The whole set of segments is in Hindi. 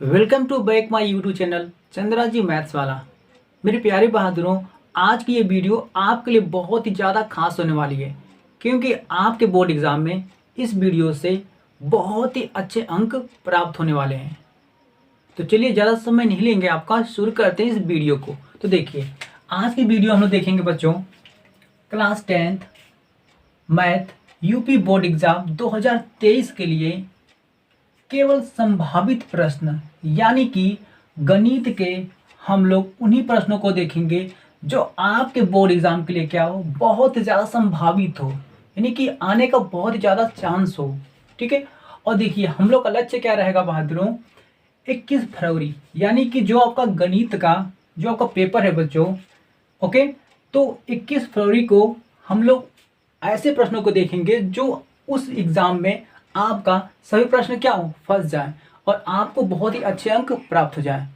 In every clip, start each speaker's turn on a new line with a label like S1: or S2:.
S1: Welcome to back my YouTube channel Chandra ji maths वाला। मेरे प्यारे बहादुरों, आज की ये वीडियो आपके लिए बहुत ही ज़्यादा खास होने वाली है, क्योंकि आपके बोर्ड एग्ज़ाम में इस वीडियो से बहुत ही अच्छे अंक प्राप्त होने वाले हैं। तो चलिए ज़्यादा समय नहीं लेंगे आपका, शुरू करते हैं इस वीडियो को। तो देखिए, आज की वीडियो हम लोग देखेंगे बच्चों, class 10th math UP board exam 2023 के लिए केवल संभावित प्रश्न, यानी कि गणित के हम लोग उन्हीं प्रश्नों को देखेंगे जो आपके बोर्ड एग्जाम के लिए क्या हो, बहुत ज़्यादा संभावित हो, यानी कि आने का बहुत ज़्यादा चांस हो। ठीक है। और देखिए, हम लोग का लक्ष्य क्या रहेगा बहादुरों, 21 फरवरी यानी कि जो आपका गणित का जो आपका पेपर है बच्चों, ओके, तो 21 फरवरी को हम लोग ऐसे प्रश्नों को देखेंगे जो उस एग्ज़ाम में आपका सभी प्रश्न क्या हो, फंस जाए और आपको बहुत ही अच्छे अंक प्राप्त हो जाए।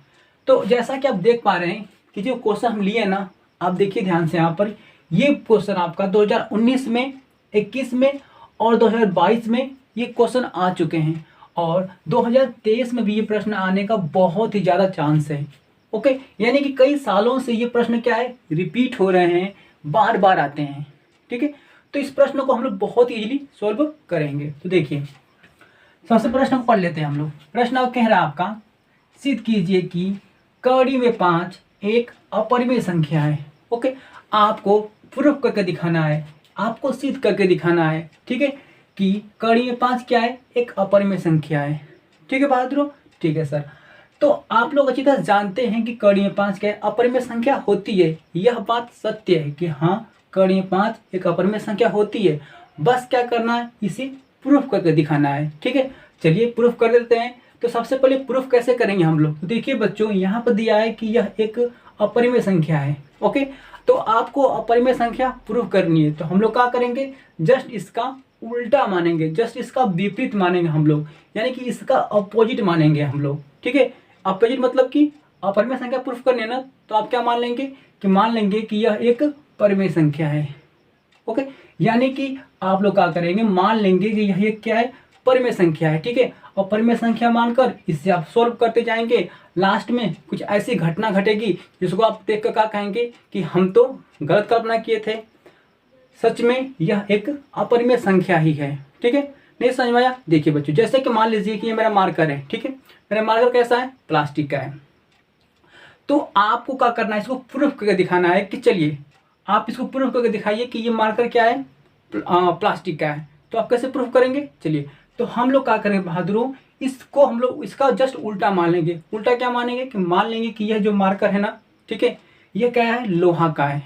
S1: तो जैसा कि आप देख पा रहे हैं कि जो क्वेश्चन हम लिए ना, आप देखिए ध्यान से यहाँ पर, ये क्वेश्चन आपका 2019 में, 21 में और 2022 में ये क्वेश्चन आ चुके हैं, और 2023 में भी ये प्रश्न आने का बहुत ही ज़्यादा चांस है। ओके, यानी कि कई सालों से ये प्रश्न क्या है, रिपीट हो रहे हैं, बार बार आते हैं। ठीक है। तो इस प्रश्न को हम लोग बहुत इजीली सॉल्व करेंगे। तो देखिए, सबसे प्रश्न को पढ़ लेते हैं हम लोग। प्रश्न अब कह रहा है आपका, सिद्ध कीजिए कि कड़ी में 5 एक अपरिमेय संख्या है। ओके, आपको प्रूफ करके दिखाना है, आपको सिद्ध करके दिखाना है, ठीक है, कि कड़ी में 5 क्या है, एक अपरिमेय संख्या है। ठीक है बहादुरों, ठीक है सर। तो आप लोग अच्छी तरह जानते हैं कि कड़ी में 5 क्या है, अपरिमेय संख्या होती है। यह बात सत्य है कि हाँ, कड़ी में 5 एक अपरिमेय संख्या होती है। बस क्या करना है, इसे प्रूफ करके दिखाना है। ठीक है, चलिए प्रूफ कर देते हैं। तो सबसे पहले प्रूफ कैसे करेंगे हम लोग, तो देखिए बच्चों, यहाँ पर दिया है कि यह एक अपरिमेय संख्या है। ओके, तो आपको अपरिमेय संख्या प्रूफ करनी है, तो हम लोग क्या करेंगे, जस्ट इसका उल्टा मानेंगे, जस्ट इसका विपरीत मानेंगे हम लोग, यानी कि इसका अपोजिट मानेंगे हम लोग। ठीक है, अपोजिट मतलब कि अपरिमेय संख्या प्रूफ करनी है ना, तो आप क्या मान लेंगे कि मान लेंगे कि यह एक परिमेय संख्या है। ओके, यानी कि आप लोग क्या करेंगे, मान लेंगे कि यह एक क्या है, परिमेय संख्या है। ठीक है, और परिमेय संख्या मानकर इससे आप सॉल्व करते जाएंगे। लास्ट में कुछ ऐसी घटना घटेगी जिसको आप देख कर क्या कहेंगे कि हम तो गलत कल्पना किए थे, सच में यह एक अपरिमेय संख्या ही है। ठीक है, नहीं समझ में आया। देखिए बच्चों, जैसे कि मान लीजिए कि ये मेरा मार्कर है। ठीक है, मेरा मार्कर कैसा है, प्लास्टिक का है। तो आपको क्या करना है, इसको प्रूफ करके दिखाना है कि चलिए आप इसको प्रूफ करके दिखाइए कि ये मार्कर क्या है, प्लास्टिक का है। तो आप कैसे प्रूफ करेंगे, चलिए, तो हम लोग क्या करेंगे बहादुरों, इसको हम लोग इसका जस्ट उल्टा मान लेंगे। उल्टा क्या मानेंगे कि मान लेंगे कि यह जो मार्कर है ना, ठीक है, यह क्या है, लोहा का है।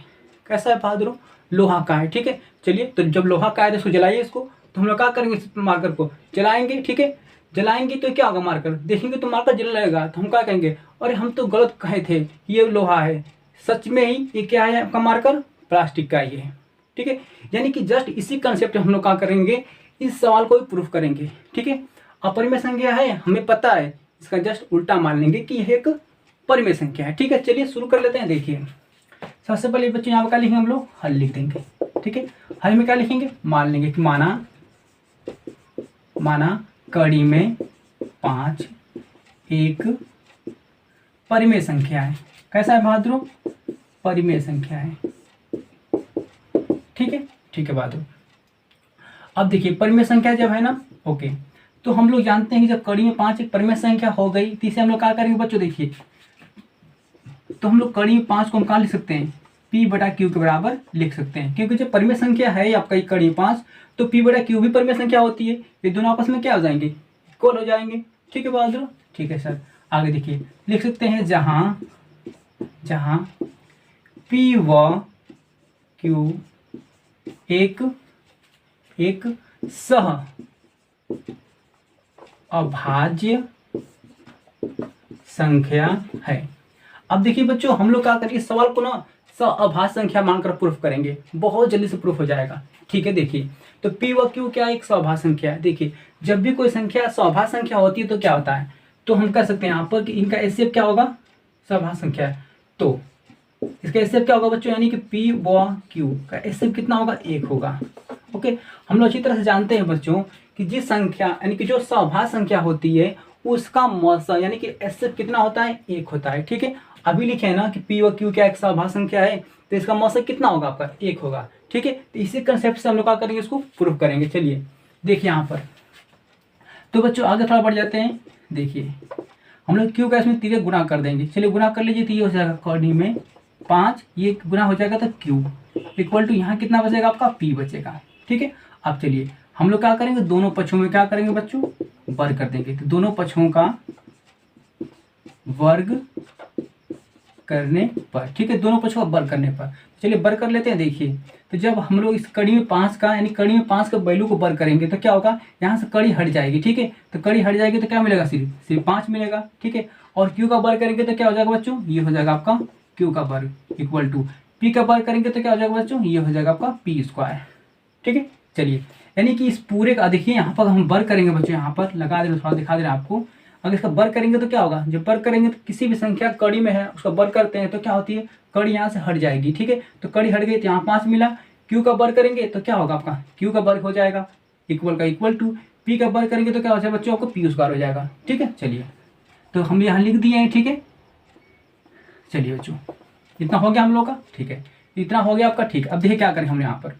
S1: कैसा है बहादुरों, लोहा का है। ठीक है, चलिए, तो जब लोहा का है तो इसको जलाइए इसको। तो हम लोग क्या करेंगे, इस मार्कर को जलाएंगे। ठीक है, जलाएंगे तो क्या होगा, मार्कर देखेंगे तो मार्कर जल लगेगा। तो हम क्या कहेंगे, अरे हम तो गलत कहे थे, ये लोहा है, सच में ही ये क्या है आपका मार्कर, प्लास्टिक का ही है। ठीक है, यानी कि जस्ट इसी कंसेप्ट हम लोग क्या करेंगे, इस सवाल को भी प्रूफ करेंगे। ठीक है, अपरिमेय संख्या है, हमें पता है, इसका जस्ट उल्टा मान लेंगे कि यह एक परिमेय संख्या है। ठीक है, चलिए शुरू कर लेते हैं। देखिए, सबसे पहले बच्चों यहाँ पर क्या लिखेंगे, हम लोग हल लिख देंगे। ठीक है, हल में क्या लिखेंगे, मान लेंगे कि माना कड़ी में 5 एक परिमेय संख्या है। कैसा है बहादुरों, परिमेय संख्या है। ठीक है, ठीक है बहादुर। अब देखिए, परिमेय संख्या जब है ना, ओके, तो हम लोग जानते हैं कि जब कड़ी में 5 एक परिमेय संख्या हो गई, तो इसे हम लोग क्या करेंगे बच्चों, देखिए, तो हम लोग कड़ी में 5 को हम कहाँ लिख सकते हैं, P/Q के बराबर लिख सकते हैं, क्योंकि जब परिमेय संख्या है आपका कड़ी में 5, तो P/Q भी परिमेय संख्या होती है। ये दोनों आपस में क्या हो जाएंगे, इक्वल हो जाएंगे। ठीक है बहादुर, ठीक है सर। आगे देखिए, लिख सकते हैं जहां P व Q एक सह अभाज्य संख्या है। अब देखिए बच्चों, हम लोग क्या करेंगे, सवाल को ना सअभाज्य संख्या मानकर प्रूफ करेंगे, बहुत जल्दी से प्रूफ हो जाएगा। ठीक है, देखिए, तो P व Q क्या एक सअभाज्य संख्या है। देखिए, जब भी कोई संख्या सअभाज्य संख्या होती है तो क्या होता है, तो हम कह सकते हैं यहाँ पर कि इनका एचसीएफ क्या होगा, सअभाज्य संख्या है, तो इसका एचसीएफ क्या होगा बच्चों, यानी कि P व Q का एचसीएफ कितना होगा, 1 होगा। ओके, हम लोग अच्छी तरह से जानते हैं बच्चों कि जिस संख्या यानी कि जो सअभाज्य संख्या होती है उसका मौसम यानी कि एचसीएफ कितना होता है, 1 होता है। ठीक है, अभी लिखे है ना कि पी और क्यू क्या एक सभाज्य संख्या है, तो इसका मौसम कितना होगा आपका, 1 होगा। ठीक है, तो इसी कंसेप्ट से हम लोग क्या करेंगे, इसको प्रूव करेंगे। चलिए देखिए यहाँ पर, तो बच्चों आगे थोड़ा बढ़ जाते हैं। देखिए हम लोग क्यू का इसमें तिर्यक गुणा कर देंगे। चलिए गुणा कर लीजिए, तो ये हो जाएगा कॉर्डी में 5, ये गुणा हो जाएगा तो क्यू इक्वल टू यहाँ कितना बचेगा आपका, पी बचेगा। ठीक है, अब चलिए हम लोग क्या करेंगे, दोनों पक्षों में क्या करेंगे बच्चों, वर्ग कर देंगे। तो दोनों पक्षों का वर्ग करने पर, ठीक है, दोनों पक्षों का वर्ग करने पर, चलिए वर्ग कर लेते हैं। देखिए तो जब हम लोग इस कड़ी में 5 का यानी कड़ी में 5 का वैल्यू को वर्ग करेंगे तो क्या होगा, यहाँ से कड़ी हट जाएगी। ठीक है, तो कड़ी हट जाएगी तो क्या मिलेगा, सिर्फ 5 मिलेगा। ठीक है, और क्यू का वर्ग करेंगे तो क्या हो जाएगा बच्चों, ये हो जाएगा आपका क्यू का वर्ग इक्वल टू पी का वर्ग करेंगे तो क्या हो जाएगा बच्चों, ये हो जाएगा आपका पी स्क्वायर। ठीक है, चलिए यानी कि इस पूरे का देखिए यहाँ पर हम वर्ग करेंगे बच्चों, यहाँ पर लगा दे रहे, थोड़ा दिखा दे रहे आपको। अगर इसका वर्ग करेंगे तो क्या होगा, जब वर्ग करेंगे तो किसी भी संख्या कड़ी में है उसका वर्ग करते हैं तो क्या होती है, कड़ी यहाँ से हट जाएगी। ठीक है, तो कड़ी हट गई तो यहाँ 5 मिला। क्यू का वर्ग करेंगे तो क्या होगा आपका, क्यू का वर्ग हो जाएगा इक्वल का इक्वल टू पी का वर्ग करेंगे तो क्या हो जाएगा बच्चों, आपको पी स्क्वायर हो जाएगा। ठीक है, चलिए तो हम यहाँ लिख दिए हैं। ठीक है, चलिए बच्चों इतना हो गया हम लोग का। ठीक है, इतना हो गया आपका। ठीक, अब देखिए क्या करें हम यहाँ पर,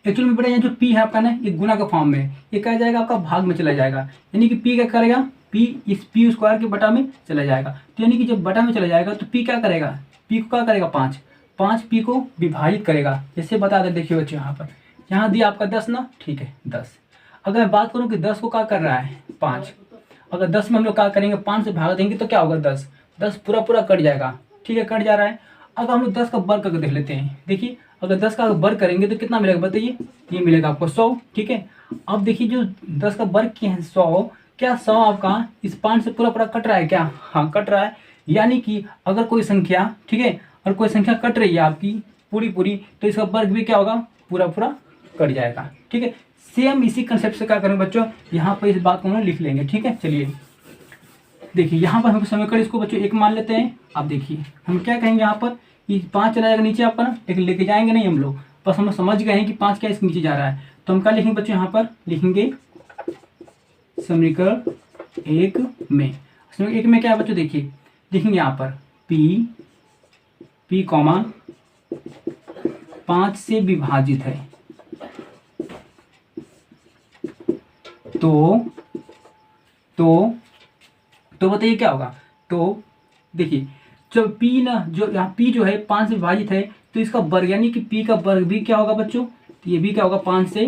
S1: एक्चुअली में बेटा जो पी है आपका ना, ये गुना के फॉर्म में है, ये क्या जाएगा आपका भाग में चला जाएगा। यानी कि पी क्या करेगा, पी इस पी स्क्वायर के बटा में चला जाएगा। तो यानी कि जब बटा में चला जाएगा तो पी क्या करेगा, पी को क्या करेगा, 5 पी को विभाजित करेगा। जैसे बता दे, देखिए बच्चों यहाँ दिया आपका 10 ना। ठीक है, 10 अगर मैं बात करूँ कि 10 को क्या कर रहा है, 5, अगर 10 में हम लोग क्या करेंगे, 5 से भाग देंगे तो क्या होगा, 10 पूरा कट जाएगा। ठीक है, कट जा रहा है। अगर हम लोग 10 का वर्ग करके देख लेते हैं। देखिए अगर 10 का वर्ग करेंगे तो कितना मिलेगा बताइए, ये मिलेगा आपको 100। ठीक है, अब देखिए जो 10 का वर्ग किए हैं 100, क्या 100 आपका इस 5 से पूरा कट रहा है क्या, हाँ कट रहा है। यानी कि अगर कोई संख्या, ठीक है, और कोई संख्या कट रही है आपकी पूरी तो इसका वर्ग भी क्या होगा, पूरा कट जाएगा। ठीक है, सेम इसी कंसेप्ट से क्या करेंगे बच्चों, यहाँ पर इस बात को हम लिख लेंगे। ठीक है, चलिए देखिए यहाँ पर हम समीकरण इसको बच्चों 1 मान लेते हैं। अब देखिए हम क्या कहेंगे, यहाँ पर ये 5 चला जाएगा नीचे आपका ना, लेकिन लेके जाएंगे नहीं हम लोग, बस हम लोग समझ गए हैं कि 5 क्या इसके नीचे जा रहा है। तो हम क्या लिखेंगे बच्चों, यहाँ पर लिखेंगे समीकरण 1 में, समीकरण 1 में क्या है बच्चों, देखिए लिखेंगे यहाँ पर पी कॉमा 5 से विभाजित है तो बताइए क्या होगा। तो देखिए जब पी ना, जो यहाँ पी जो है 5 से विभाजित है तो इसका वर्ग यानी कि पी का वर्ग भी क्या होगा बच्चों, तो ये भी क्या होगा 5 से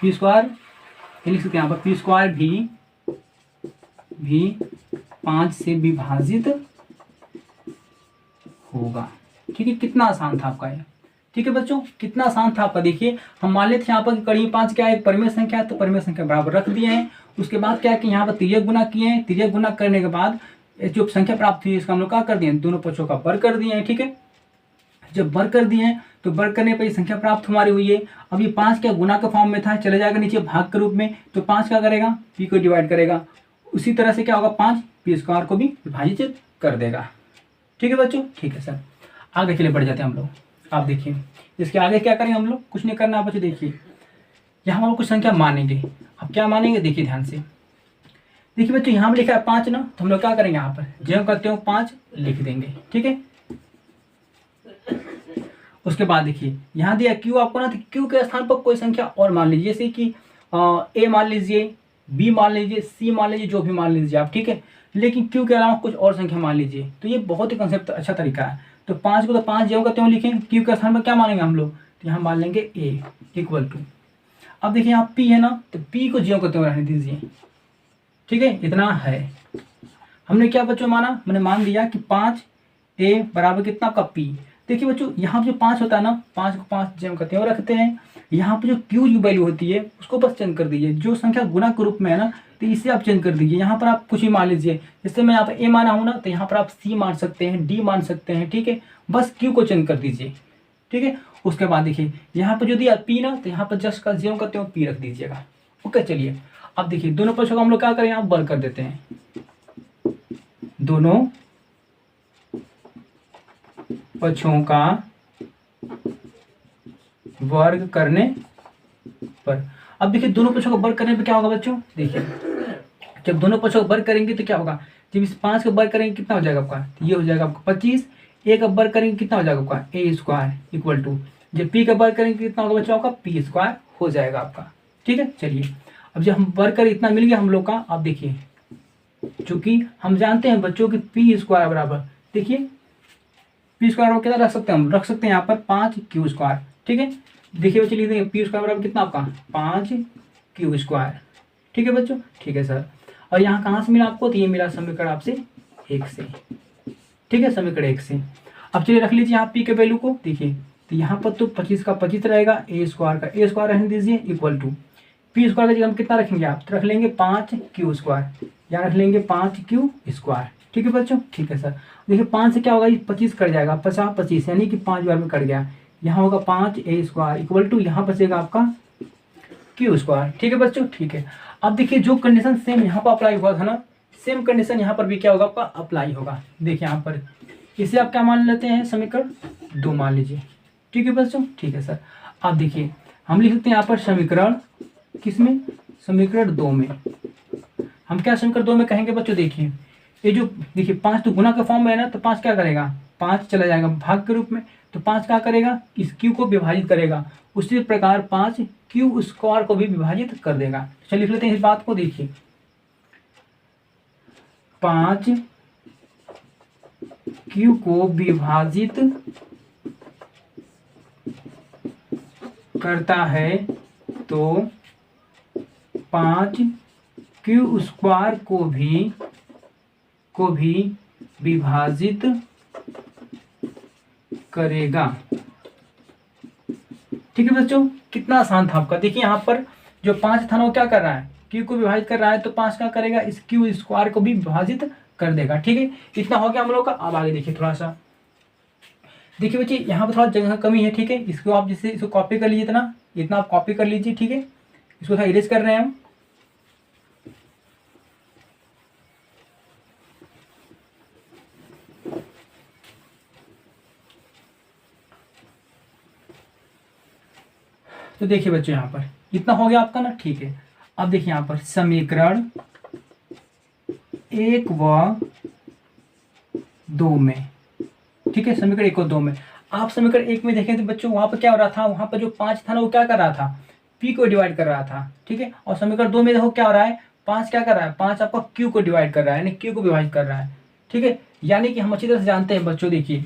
S1: पी स्क्वायर, लिख सकते हैं यहाँ पर पी स्क्वायर भी 5 से विभाजित होगा। ठीक है, कितना आसान था आपका ये। ठीक है बच्चों, कितना आसान था आपका। देखिए हम मान लेते हैं यहाँ पर कि कड़ी 5 क्या है, परिमेय संख्या है, तो परिमेय संख्या बराबर रख दिए हैं। उसके बाद क्या है कि यहाँ पर तिर्यक गुना किए हैं, तिर्यक गुना करने के बाद जो संख्या प्राप्त हुई इसका हम लोग क्या कर दिए, दोनों पक्षों का वर्ग कर दिए हैं। ठीक है, जब वर्ग कर दिए हैं तो वर्ग करने पर ये संख्या प्राप्त हमारी हुई है। अब ये 5 क्या गुना के फॉर्म में था, चले जाएगा नीचे भाग के रूप में, तो 5 क्या करेगा, पी को डिवाइड करेगा। उसी तरह से क्या होगा, 5 पी स्क्वायर को भी विभाजित कर देगा। ठीक है बच्चों, ठीक है सर, आगे चले बढ़ जाते हैं हम लोग। आप देखिए इसके आगे क्या करेंगे हम लोग, कुछ नहीं करना बच्चों। देखिए यहाँ हम लोग कुछ संख्या मानेंगे। अब क्या मानेंगे, देखिए ध्यान से। देखिए बच्चों यहाँ पर लिखा है 5 ना, तो हम लोग क्या करेंगे, यहाँ पर ज्यों करते हो 5 लिख देंगे। ठीक है, उसके बाद देखिए यहाँ दिया क्यू आपको ना, तो क्यू के स्थान पर कोई संख्या और मान लीजिए, जैसे कि ए मान लीजिए, बी मान लीजिए, सी मान लीजिए, जो भी मान लीजिए आप। ठीक है, लेकिन क्यू के अलावा कुछ और संख्या मान लीजिए। तो ये बहुत ही कंसेप्ट अच्छा तरीका है। तो 5 को तो 5 ज्यों का त्यों लिखें, क्यू के स्थान पर क्या मानेंगे हम लोग, तो यहाँ मान लेंगे ए इक्वल टू। अब देखिए यहाँ पी है ना, तो पी को ज्यों का त्यों रहने दीजिए। ठीक है, इतना है। हमने क्या बच्चों माना, मैंने मान दिया कि 5 ए बराबर कितना आपका पी। देखिए बच्चों यहाँ पर जो 5 होता है ना, 5 को 5 ज्यों का त्यों रखते हैं। यहाँ पर जो क्यू की वैल्यू होती है उसको बस चेंज कर दीजिए, जो संख्या गुना के रूप में है ना, तो इसे आप चेंज कर दीजिए। यहाँ पर आप कुछ ही मान लीजिए, जैसे मैं यहाँ पर ए माना हूँ ना, तो यहाँ पर आप सी मान सकते हैं, डी मान सकते हैं। ठीक है, बस क्यू को चेंज कर दीजिए। ठीक है, उसके बाद देखिए यहाँ पर जो दिया पी ना, तो यहाँ पर जस्ट का ज्यों का त्यों पी रख दीजिएगा। ओके, चलिए अब देखिए दोनों पक्षों का हम लोग क्या करें, यहाँ वर्ग कर देते हैं। दोनों पक्षों का वर्ग करने पर, अब देखिए दोनों पक्षों का वर्ग करने पर क्या होगा बच्चों, देखिए जब दोनों पक्षों को वर्ग करेंगे तो क्या होगा, जब इस 5 का वर्ग करेंगे कितना हो जाएगा आपका, ये हो जाएगा आपका 25। ए का वर्ग करेंगे कितना हो जाएगा आपका, ए स्क्वायर इक्वल टू, जब पी का वर्ग करेंगे कितना होगा बच्चों आपका, पी स्क्वायर हो जाएगा आपका। ठीक है, चलिए अब जब हम वर्ग कर इतना मिल गया हम लोग का, आप देखिए चूंकि हम जानते हैं बच्चों की पी स्क्वायर बराबर, देखिए पी स्क्वायर कितना रख सकते हैं, हम रख सकते हैं यहाँ पर 5 क्यू स्क्वायर। ठीक है, देखिए बच्चे लिख देंगे पी स्क्वायर बराबर कितना आपका 5 क्यू स्क्वायर। ठीक है बच्चों, ठीक है सर। और यहाँ कहाँ से मिला आपको, तो ये मिला समीकरण आपसे 1 से। ठीक है, समीकरण 1 से। अब चलिए रख लीजिए यहाँ पी के वैल्यू को, देखिए तो यहाँ पर तो 25 का 25 रहेगा, ए स्क्वायर का ए स्क्वायर रहने दीजिए इक्वल टू पी स्क्वायर का जगह हम कितना रखेंगे, आप तो रख लेंगे 5 क्यू स्क्वायर, यहाँ रख लेंगे 5 क्यू स्क्वायर। ठीक है बच्चों, ठीक है सर। देखिए 5 से क्या होगा, ये 25 कट जाएगा, 50 25 यानी कि 5 बार में कट गया, यहाँ होगा 5 ए स्क्वायर इक्वल टू यहाँ बचेगा आपका क्यू स्क्वायर। ठीक है बच्चों, ठीक है। अब देखिए जो कंडीशन सेम यहाँ पर अप्लाई हुआ था ना, सेम कंडीशन यहाँ पर भी क्या होगा आपका अप्लाई होगा। देखिए यहाँ पर इसे आप क्या मान लेते हैं, समीकरण 2 मान लीजिए। ठीक है बच्चों, ठीक है सर। अब देखिए हम लिख सकते हैं यहाँ पर समीकरण किसमें, समीकरण 2 में। हम क्या समीकरण 2 में कहेंगे बच्चों, देखिए ये जो देखिए 5 तो गुना का फॉर्म में है ना, तो 5 क्या करेगा, 5 चला जाएगा भाग के रूप में, तो 5 क्या करेगा, इस क्यू को विभाजित करेगा, उसी प्रकार 5 क्यू स्क्वायर को भी विभाजित कर देगा। चलिए लिख लेते हैं इस बात को, देखिए 5 क्यू को विभाजित करता है तो 5 क्यू स्क्वायर को भी विभाजित करेगा। ठीक है बच्चों, कितना आसान था आपका। देखिए यहाँ पर जो 5 था ना वो क्या कर रहा है, क्यू को विभाजित कर रहा है, तो 5 क्या करेगा, इस क्यू स्क्वायर को भी विभाजित कर देगा। ठीक है, इतना हो गया हम लोग का। अब आगे देखिए थोड़ा सा, देखिए बच्चे यहाँ पर थोड़ा जगह कमी है। ठीक है, इसको आप जैसे इसको कॉपी कर लीजिए, इतना आप कॉपी कर लीजिए। ठीक है, इसको थोड़ा इरेज कर रहे हैं हम। तो देखिए बच्चों यहाँ पर इतना हो गया आपका ना। ठीक है, अब देखिए यहाँ पर समीकरण 1 व 2 में। ठीक है, समीकरण 1 और 2 में आप समीकरण 1 में देखें तो बच्चों वहां पर क्या हो रहा था, वहां पर जो 5 था ना वो क्या कर रहा था, पी को डिवाइड कर रहा था। ठीक है, और समीकरण 2 में देखो क्या हो रहा है, 5 क्या कर रहा है, 5 आपका क्यू को डिवाइड कर रहा है, यानी क्यू को विभाजित कर रहा है। ठीक है, यानी कि हम अच्छी तरह से जानते हैं बच्चों, देखिए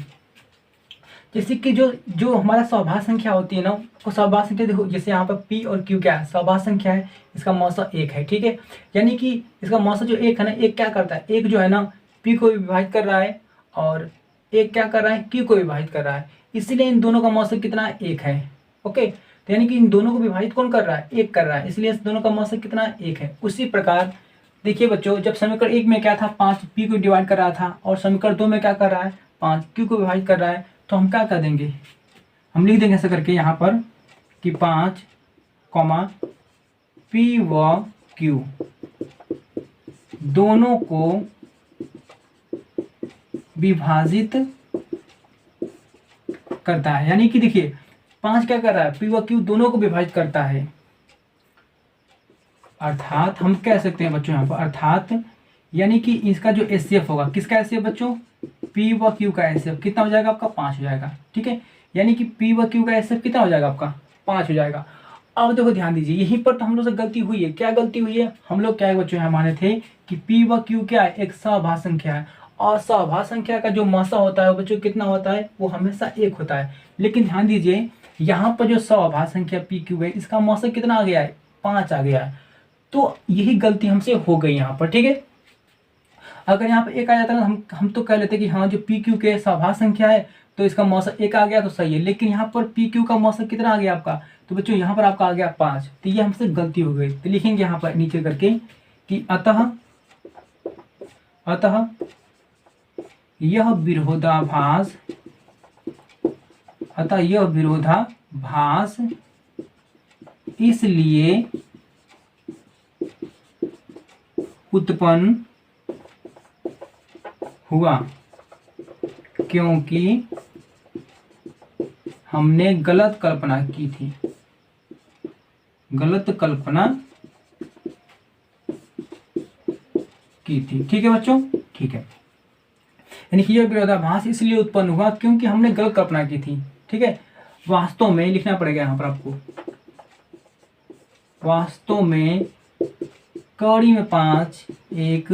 S1: जैसे कि जो जो हमारा सहभाज्य संख्या होती है ना, वो सहभाज्य संख्या देखो, जैसे यहाँ पर पी और क्यू क्या है, सहभाज्य संख्या है, इसका मौसा 1 है। ठीक है, यानी कि इसका मौसा जो 1 है ना, एक क्या करता है, एक जो है ना पी को विभाजित कर रहा है और एक क्या कर रहा है, क्यू को विभाजित कर रहा है, इसलिए इन दोनों का मौसा कितना है, 1 है। ओके, तो यानी कि इन दोनों को विभाजित कौन कर रहा है, 1 कर रहा है, इसलिए इस दोनों का मौसा कितना है, 1 है। उसी प्रकार देखिए बच्चों, जब समीकरण 1 में क्या था, 5 पी को डिवाइड कर रहा था, और समीकरण 2 में क्या कर रहा है, 5 क्यू को विभाजित कर रहा है, तो हम क्या कर देंगे, हम लिख देंगे ऐसा करके यहाँ पर कि 5 पी व क्यू दोनों को विभाजित करता है। यानी कि देखिए 5 क्या कर रहा है, पी व क्यू दोनों को विभाजित करता है, अर्थात हम कह सकते हैं बच्चों यहाँ पर, अर्थात यानी कि इसका जो एचसीएफ होगा, किसका एचसीएफ बच्चों, पी व क्यू का एचसीएफ कितना हो जाएगा आपका, 5 हो जाएगा। ठीक है, यानी कि पी व क्यू का एचसीएफ कितना हो जाएगा आपका, 5 हो जाएगा। अब देखो ध्यान दीजिए, यहीं पर तो हम लोग से गलती हुई है। क्या गलती हुई है, हम लोग क्या है बच्चों यहाँ माने थे कि पी व क्यू क्या है, एक सहभाज्य संख्या है, और सहभाज्य संख्या का जो मौसा होता है बच्चों कितना होता है, वो हमेशा 1 होता है। लेकिन ध्यान दीजिए यहाँ पर जो सहभाज्य संख्या पी क्यू है, इसका मौसा कितना आ गया है, 5 आ गया है। तो यही गलती हमसे हो गई यहाँ पर। ठीक है, अगर यहाँ पे 1 आ जाता है ना, हम तो कह लेते कि हाँ जो पी क्यू के सहभाज्य संख्या है तो इसका मौसा 1 आ गया तो सही है, लेकिन यहाँ पर पी क्यू का मौसा कितना आ गया आपका, तो बच्चों यहाँ पर आपका आ गया 5, तो ये हमसे गलती हो गई। तो लिखेंगे यहाँ पर नीचे करके कि अतः यह विरोधाभास इसलिए उत्पन्न हुआ क्योंकि हमने गलत कल्पना की थी, गलत कल्पना की थी। ठीक है बच्चों, ठीक है। यानी कि यह विरोधाभास इसलिए उत्पन्न हुआ क्योंकि हमने गलत कल्पना की थी। ठीक है, वास्तव में लिखना पड़ेगा यहाँ पर आपको, वास्तव में कड़ी में 5 एक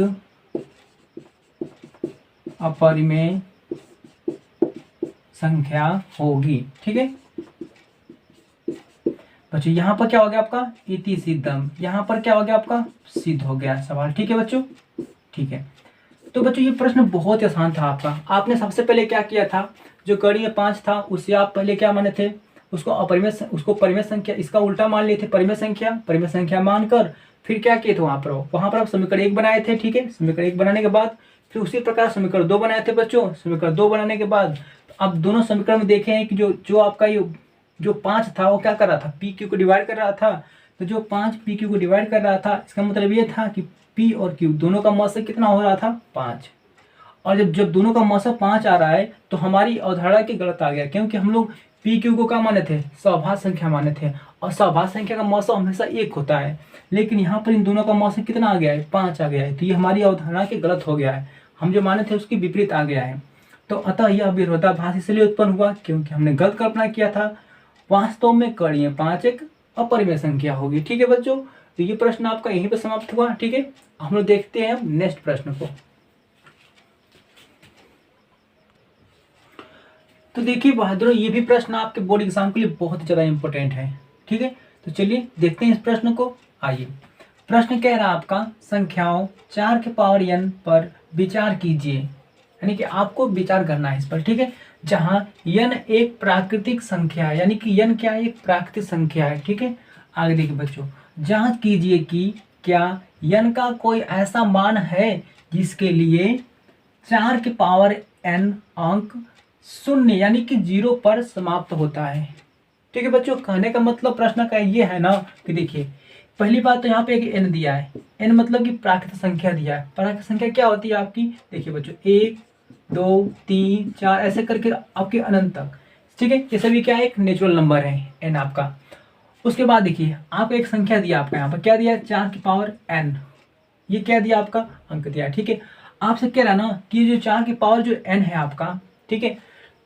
S1: अपरिमेय संख्या होगी। ठीक है बच्चों, यहाँ पर क्या हो गया आपका इति सिद्धम, यहाँ पर क्या हो गया आपका सिद्ध हो गया सवाल। ठीक है बच्चों, ठीक है। तो बच्चों ये प्रश्न बहुत आसान था आपका। आपने सबसे पहले क्या किया था, जो कड़ी में 5 था उससे आप पहले क्या माने थे, उसको परिमेय संख्या, इसका उल्टा मान लिए थे परिमेय संख्या मानकर फिर क्या किए थे वहां पर आप समीकरण 1 बनाए थे। ठीक है, समीकरण 1 बनाने के बाद फिर उसी प्रकार समीकरण 2 बनाए थे बच्चों। समीकरण 2 बनाने के बाद अब दोनों समीकरण में देखे हैं कि जो आपका ये जो 5 था वो क्या कर रहा था, पी क्यू को डिवाइड कर रहा था। तो जो 5 पी क्यू को डिवाइड कर रहा था इसका मतलब ये था कि पी और क्यू दोनों का मौसम कितना हो रहा था 5। और जब दोनों का मौसम 5 आ रहा है तो हमारी अवधारणा की गलत आ गया, क्योंकि हम लोग पी क्यू को क्या माने थे, सहभाज्य संख्या माने थे, और सहभाज्य संख्या का मौसम हमेशा 1 होता है। लेकिन यहाँ पर इन दोनों का मौसम कितना आ गया है, 5 आ गया है। तो ये हमारी अवधारणा की गलत हो गया है, हम जो माने थे उसकी विपरीत आ गया है। तो अतः यह विरोधाभास इसलिए उत्पन्न हुआ क्योंकि हमने गलत कल्पना किया था। वास्तव में कड़ी 5 एक अपरिमेय संख्या होगी। ठीक है बच्चों, तो ये प्रश्न आपका यहीं पर समाप्त हुआ। ठीक है, हम लोग देखते हैं नेक्स्ट प्रश्न को। तो देखिए बहादुर, ये भी प्रश्न आपके बोर्ड एग्जाम के लिए बहुत ज्यादा इंपॉर्टेंट है। ठीक है, तो चलिए देखते हैं इस प्रश्न को। आइए, प्रश्न कह रहा है आपका संख्याओं 4 के पावर n पर विचार कीजिए, यानी कि आपको विचार करना है इस पर। ठीक है, जहां n एक प्राकृतिक संख्या है, यानी कि n क्या है, एक प्राकृतिक संख्या है। ठीक है, आगे देखिए बच्चों, जांच कीजिए कि क्या n का कोई ऐसा मान है जिसके लिए 4 के पावर n अंक 0 यानी कि 0 पर समाप्त होता है। ठीक है बच्चों, कहने का मतलब प्रश्न का ये है ना कि देखिए पहली बात तो यहाँ पे एक n दिया है, n मतलब कि प्राकृतिक संख्या दिया है। प्राकृतिक संख्या क्या होती है आपकी, देखिए बच्चों 1 2 3 4 ऐसे करके आपके अनंत तक। ठीक है, ये सभी क्या है, एक नेचुरल नंबर है n आपका। उसके बाद देखिए आपको एक संख्या दिया, आपका यहाँ पर क्या दिया है, 4 की पावर n, ये क्या दिया आपका अंक दिया। ठीक है, आपसे कह रहा ना कि जो 4 की पावर जो n है आपका, ठीक है,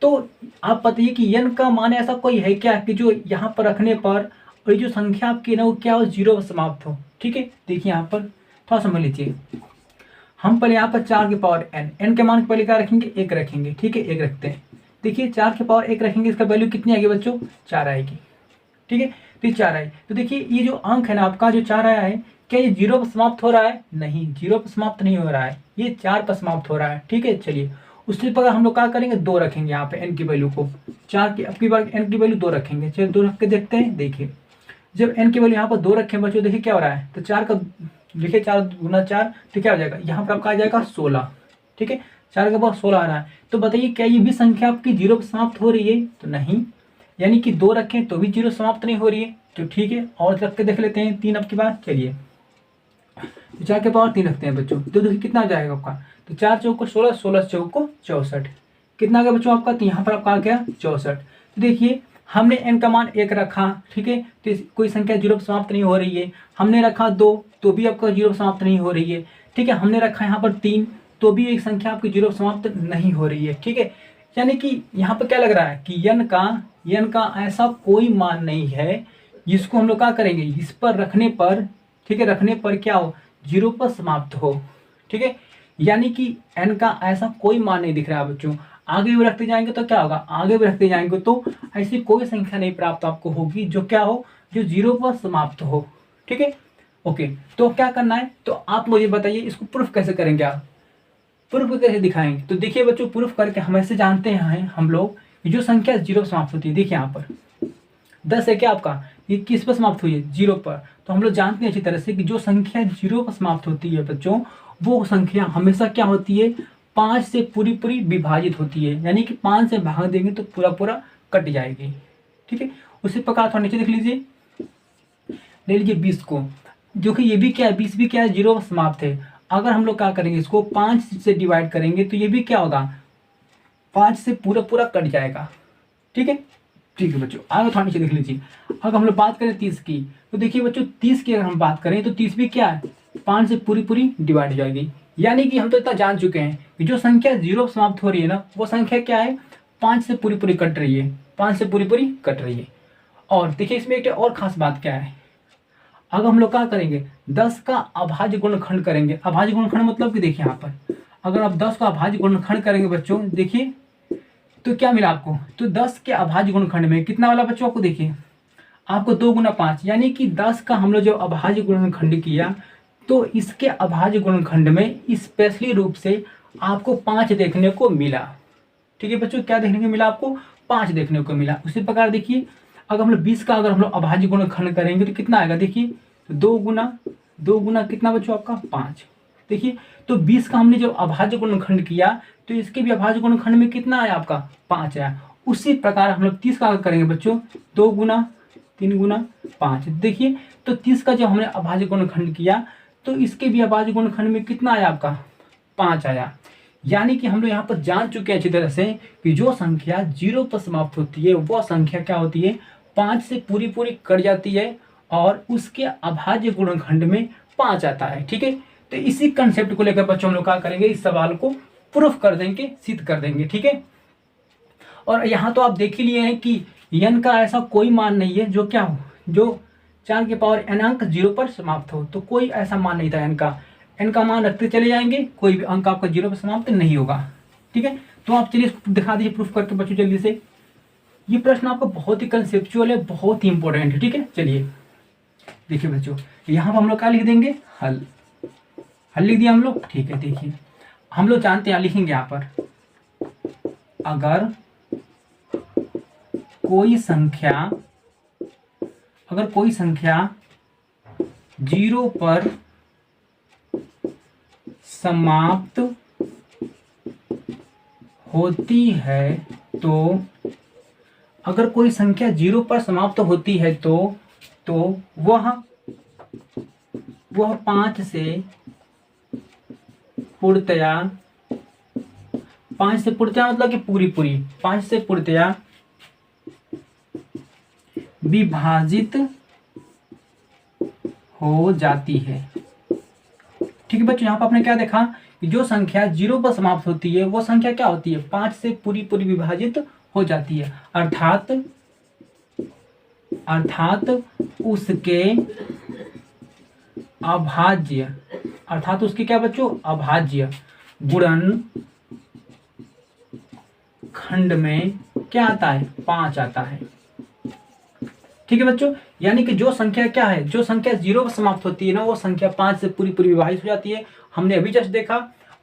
S1: तो आप बताइए कि n का मान ऐसा कोई है क्या कि जो यहाँ पर रखने पर और जो संख्या आपकी ना वो क्या हो, 0 पर समाप्त हो। ठीक है, देखिए यहाँ पर थोड़ा समझ लीजिए, हम पहले यहाँ पर 4 की पावर n के मान को पहले क्या रखेंगे, 1 रखेंगे। ठीक है, 1 रखते हैं। देखिए 4 की पावर 1 रखेंगे, इसका वैल्यू कितनी आएगी बच्चों, 4 आएगी। ठीक है, तो ये 4 आई। तो देखिए ये जो अंक है ना आपका जो 4 आया है, क्या ये 0 पर समाप्त हो रहा है, नहीं 0 पर समाप्त नहीं हो रहा है, ये 4 पर समाप्त हो रहा है। ठीक है, चलिए उसी प्रकार हम लोग क्या करेंगे, 2 रखेंगे यहाँ पे n की वैल्यू को, 4 की अब की बार n की वैल्यू 2 रखेंगे। चलिए 2 रख के देखते हैं। देखिए जब n की वैल्यू यहाँ पर 2 रखें बच्चों, देखिए क्या हो रहा है, तो 4 का देखिए 4 गुना 4 तो क्या हो जाएगा, यहाँ पर आपका आ जाएगा 16। ठीक है, 4 के बाद 16 आ रहा है। तो बताइए क्या ये भी संख्या आपकी 0 पर समाप्त हो रही है, तो नहीं, यानी कि 2 रखें तो भी 0 समाप्त नहीं हो रही है। तो ठीक है, और रख के देख लेते हैं 3 अब की बार। चलिए 4 के पावर 3 रखते हैं बच्चों, तो देखिए कितना आ जाएगा आपका, तो 4 चौक को 16, 16 चौक को 64, कितना आ गया बच्चों आपका, तो यहाँ पर आपका आ गया 64। तो देखिए हमने n का मान 1 रखा। ठीक है, तो कोई संख्या 0 पर समाप्त नहीं हो रही है। हमने रखा 2 तो भी आपका 0 पर समाप्त नहीं हो रही है। ठीक है, हमने रखा यहाँ पर 3 तो भी एक संख्या आपकी 0 पर समाप्त नहीं हो रही है। ठीक है, यानी कि यहाँ पर क्या लग रहा है कि n का ऐसा कोई मान नहीं है जिसको हम लोग क्या करेंगे, इस पर रखने पर, ठीक है, रखने पर क्या हो, 0 पर समाप्त हो। ठीक है, यानी कि n का ऐसा कोई मान नहीं दिख रहा है बच्चों। आगे भी रखते जाएंगे तो क्या होगा, आगे भी रखते जाएंगे तो ऐसी कोई संख्या नहीं प्राप्त आपको होगी जो क्या हो, जो 0 पर समाप्त हो। ठीक है, ओके, तो क्या करना है, तो आप मुझे बताइए इसको प्रूफ कैसे करेंगे, आप प्रूफ कैसे दिखाएंगे। तो देखिए बच्चों, प्रूफ करके हम ऐसे जानते हैं हम लोग जो संख्या 0 पर समाप्त होती है, देखिए यहाँ पर 10 है क्या आपका, ये किस पर समाप्त हुई है, 0 पर। तो हम लोग जानते हैं अच्छी तरह से कि जो संख्या 0 पर समाप्त होती है बच्चों, वो संख्या हमेशा क्या होती है, 5 से पूरी पूरी विभाजित होती है, यानी कि 5 से भाग देंगे तो पूरा पूरा कट जाएगी। ठीक है, उसी प्रकार थोड़ा नीचे देख लीजिए, ले लीजिए 20 को, जो कि ये भी क्या है, 20 भी क्या है, 0 पर समाप्त है। अगर हम लोग क्या करेंगे, इसको 5 से डिवाइड करेंगे तो ये भी क्या होगा, 5 से पूरा पूरा कट जाएगा। ठीक है, ठीक है बच्चों, आगे थोड़ा नीचे देख लीजिए। अगर हम लोग बात करें 30 की, तो देखिए बच्चों 30 की अगर हम बात करें तो 30 भी क्या है, 5 से पूरी पूरी डिवाइड हो जाएगी। यानी कि हम तो इतना जान चुके हैं कि जो संख्या 0 पर समाप्त हो रही है ना, वो संख्या क्या है, 5 से पूरी पूरी कट रही है, 5 से पूरी पूरी कट रही है। और देखिए इसमें एक और खास बात क्या है, अगर हम लोग क्या करेंगे, 10 का अभाज्य गुणनखंड करेंगे। अभाज्य गुणनखंड मतलब कि देखिए यहाँ पर अगर आप 10 का अभाज्य गुणनखंड करेंगे बच्चों, देखिए तो क्या मिला आपको, तो 10 के अभाज्य गुणनखंड में कितना वाला बच्चों आपको, देखिए आपको 2 गुना 5, यानी कि 10 का हम लोग जो अभाज्य गुणनखंड किया तो इसके अभाज्य गुणनखंड में स्पेशली रूप से आपको 5 देखने को मिला। ठीक है बच्चों, क्या देखने को मिला आपको, 5 देखने को मिला। उसी प्रकार देखिए अगर हम लोग 20 का अगर हम लोग अभाज्य गुणनखंड करेंगे तो कितना आएगा, देखिए तो 2 गुना कितना बच्चों आपका 5। देखिए तो 20 का हमने जो अभाज्य गुणनखंड किया तो इसके भी अभाज्य गुणनखंड में कितना आया आपका 5 आया। उसी प्रकार हम लोग 30 का अगर करेंगे बच्चों, 2 गुना 3 गुना 5। देखिए तो 30 का जब हमने अभाज्य गुणनखंड किया तो इसके भी अभाज्य गुणनखंड में कितना आया आपका 5 आया। यानी कि हम लोग यहाँ पर जान चुके हैं अच्छी तरह से कि जो संख्या 0 पर समाप्त होती है वह संख्या क्या होती है, 5 से पूरी पूरी कट जाती है और उसके अभाज्य गुणनखंड में 5 आता है। ठीक है, तो इसी कंसेप्ट को लेकर बच्चों हम लोग क्या करेंगे, इस सवाल को प्रूफ कर देंगे, सिद्ध कर देंगे। ठीक है, और यहाँ तो आप देख ही लिए हैं कि n का ऐसा कोई मान नहीं है जो क्या हो, जो 4 की पावर n अंक 0 पर समाप्त हो। तो कोई ऐसा मान नहीं था n का मान रखते चले जाएंगे, कोई भी अंक आपका 0 पर समाप्त नहीं होगा। ठीक है, तो आप चलिए दिखा दीजिए प्रूफ करके बच्चों जल्दी से। ये प्रश्न आपका बहुत ही कंसेप्चुअल है, बहुत ही इंपॉर्टेंट है। ठीक है, चलिए देखिए बच्चों, यहाँ पर हम लोग क्या लिख देंगे, हल लिख दिया हम लोग। ठीक है, देखिए हम लोग जानते हैं, लिखेंगे यहाँ पर अगर कोई संख्या 0 पर समाप्त होती है तो अगर कोई संख्या 0 पर समाप्त होती है तो वह 5 से पूर्णतया, 5 से पूर्णतया मतलब कि पूरी पूरी 5 से पूर्णतया विभाजित हो जाती है। ठीक है बच्चों, यहाँ पर आपने क्या देखा कि जो संख्या 0 पर समाप्त होती है वो संख्या क्या होती है, 5 से पूरी पूरी विभाजित हो जाती है। अर्थात उसके अभाज्य, अर्थात उसके क्या बच्चों, अभाज्य गुणन खंड में क्या आता है, 5 आता है। ठीक है बच्चों, यानी कि जो संख्या क्या है, जो संख्या 0 पर समाप्त होती है ना, वो संख्या 5 से पूरी पूरी विभाजित हो जाती है, हमने अभी जस्ट देखा।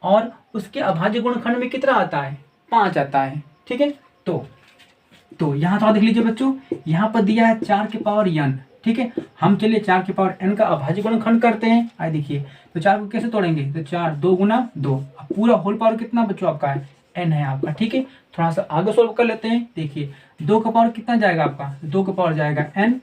S1: और उसके अभाज्य गुणनखंड में कितना आता है, 5 आता है। ठीक है, तो यहाँ थोड़ा देख लीजिए बच्चों, यहाँ पर दिया है 4 की पावर n। ठीक है, हम चलिए 4 की पावर n का अभाज्य गुणनखंड करते हैं। आइए देखिए, तो 4 को कैसे तोड़ेंगे, तो 4 2 गुना 2, पूरा होल पावर कितना बच्चों आपका है, n है आपका। ठीक है, थोड़ा सा आगे सोल्व कर लेते हैं। देखिए 2 का पावर कितना जाएगा आपका, 2 का पावर जाएगा n,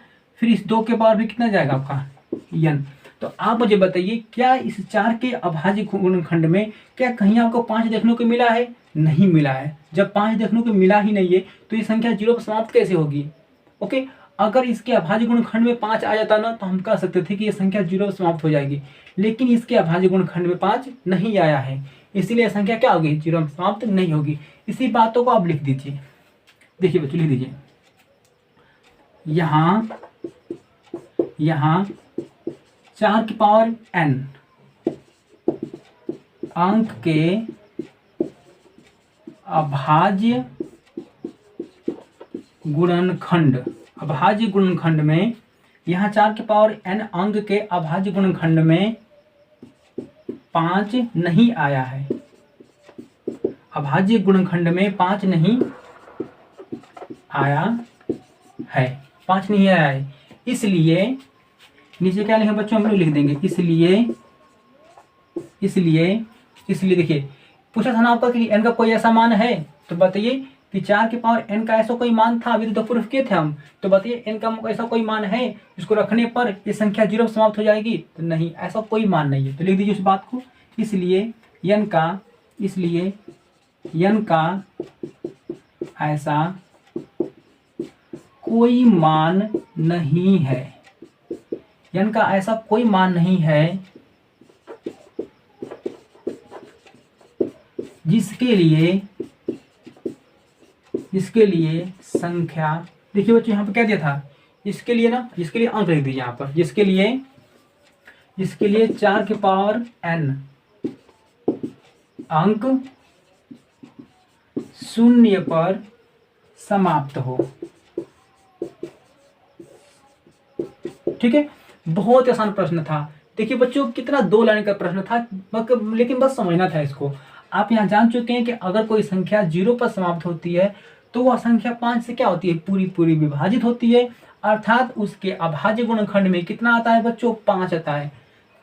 S1: फिर इस 2 के पावर भी कितना जाएगा आपका n। तो आप मुझे बताइए क्या इस 4 के अभाज्य गुणनखंड में क्या कहीं आपको 5 देखने को मिला है, नहीं मिला है। जब 5 देखने को मिला ही नहीं है तो ये संख्या 0 पर समाप्त कैसे होगी। ओके, अगर इसके अभाज्य गुणनखंड में 5 आ जाता ना तो हम कह सकते थे कि ये संख्या 0 पर समाप्त हो जाएगी, लेकिन इसके अभाज्य गुणनखंड में 5 नहीं आया है, इसीलिए संख्या क्या होगी, 0 पर समाप्त नहीं होगी। इसी बातों को आप लिख दीजिए। देखिए बच्चों लिख दीजिए, यहाँ 4 की पावर n अंक के अभाज्य गुणनखंड में, यहाँ 4 की पावर n अंक के अभाज्य गुणनखंड में 5 नहीं आया है। अभाज्य गुणनखंड में 5 नहीं आया है, 5 नहीं आया है। इसलिए नीचे क्या लिखें बच्चों, हम लोग लिख देंगे इसलिए देखिए पूछा था ना आपका कि n का कोई ऐसा मान है, तो बताइए कि 4 के पावर n का ऐसा कोई मान था, अभी तो प्रूफ किए थे हम। तो बताइए n का ऐसा कोई मान है जिसको रखने पर ये संख्या 0 पर समाप्त हो जाएगी, तो नहीं, ऐसा कोई मान नहीं है। तो लिख दीजिए उस बात को, इसलिए n का ऐसा कोई मान नहीं है, n का ऐसा कोई मान नहीं है जिसके लिए संख्या, देखिए बच्चों यहाँ पे क्या दिया था, इसके लिए ना, जिसके लिए अंक लिख दीजिए यहाँ पर, जिसके लिए 4 के पावर n अंक शून्य पर समाप्त हो। ठीक है, बहुत आसान प्रश्न था। देखिए बच्चों कितना 2 लाइन का प्रश्न था, लेकिन बस समझना था इसको। आप यहाँ जान चुके हैं कि अगर कोई संख्या 0 पर समाप्त होती है तो वह संख्या 5 से क्या होती है, पूरी विभाजित होती है, अर्थात उसके अभाज्य गुणनखंड में कितना आता है बच्चों, 5 आता है।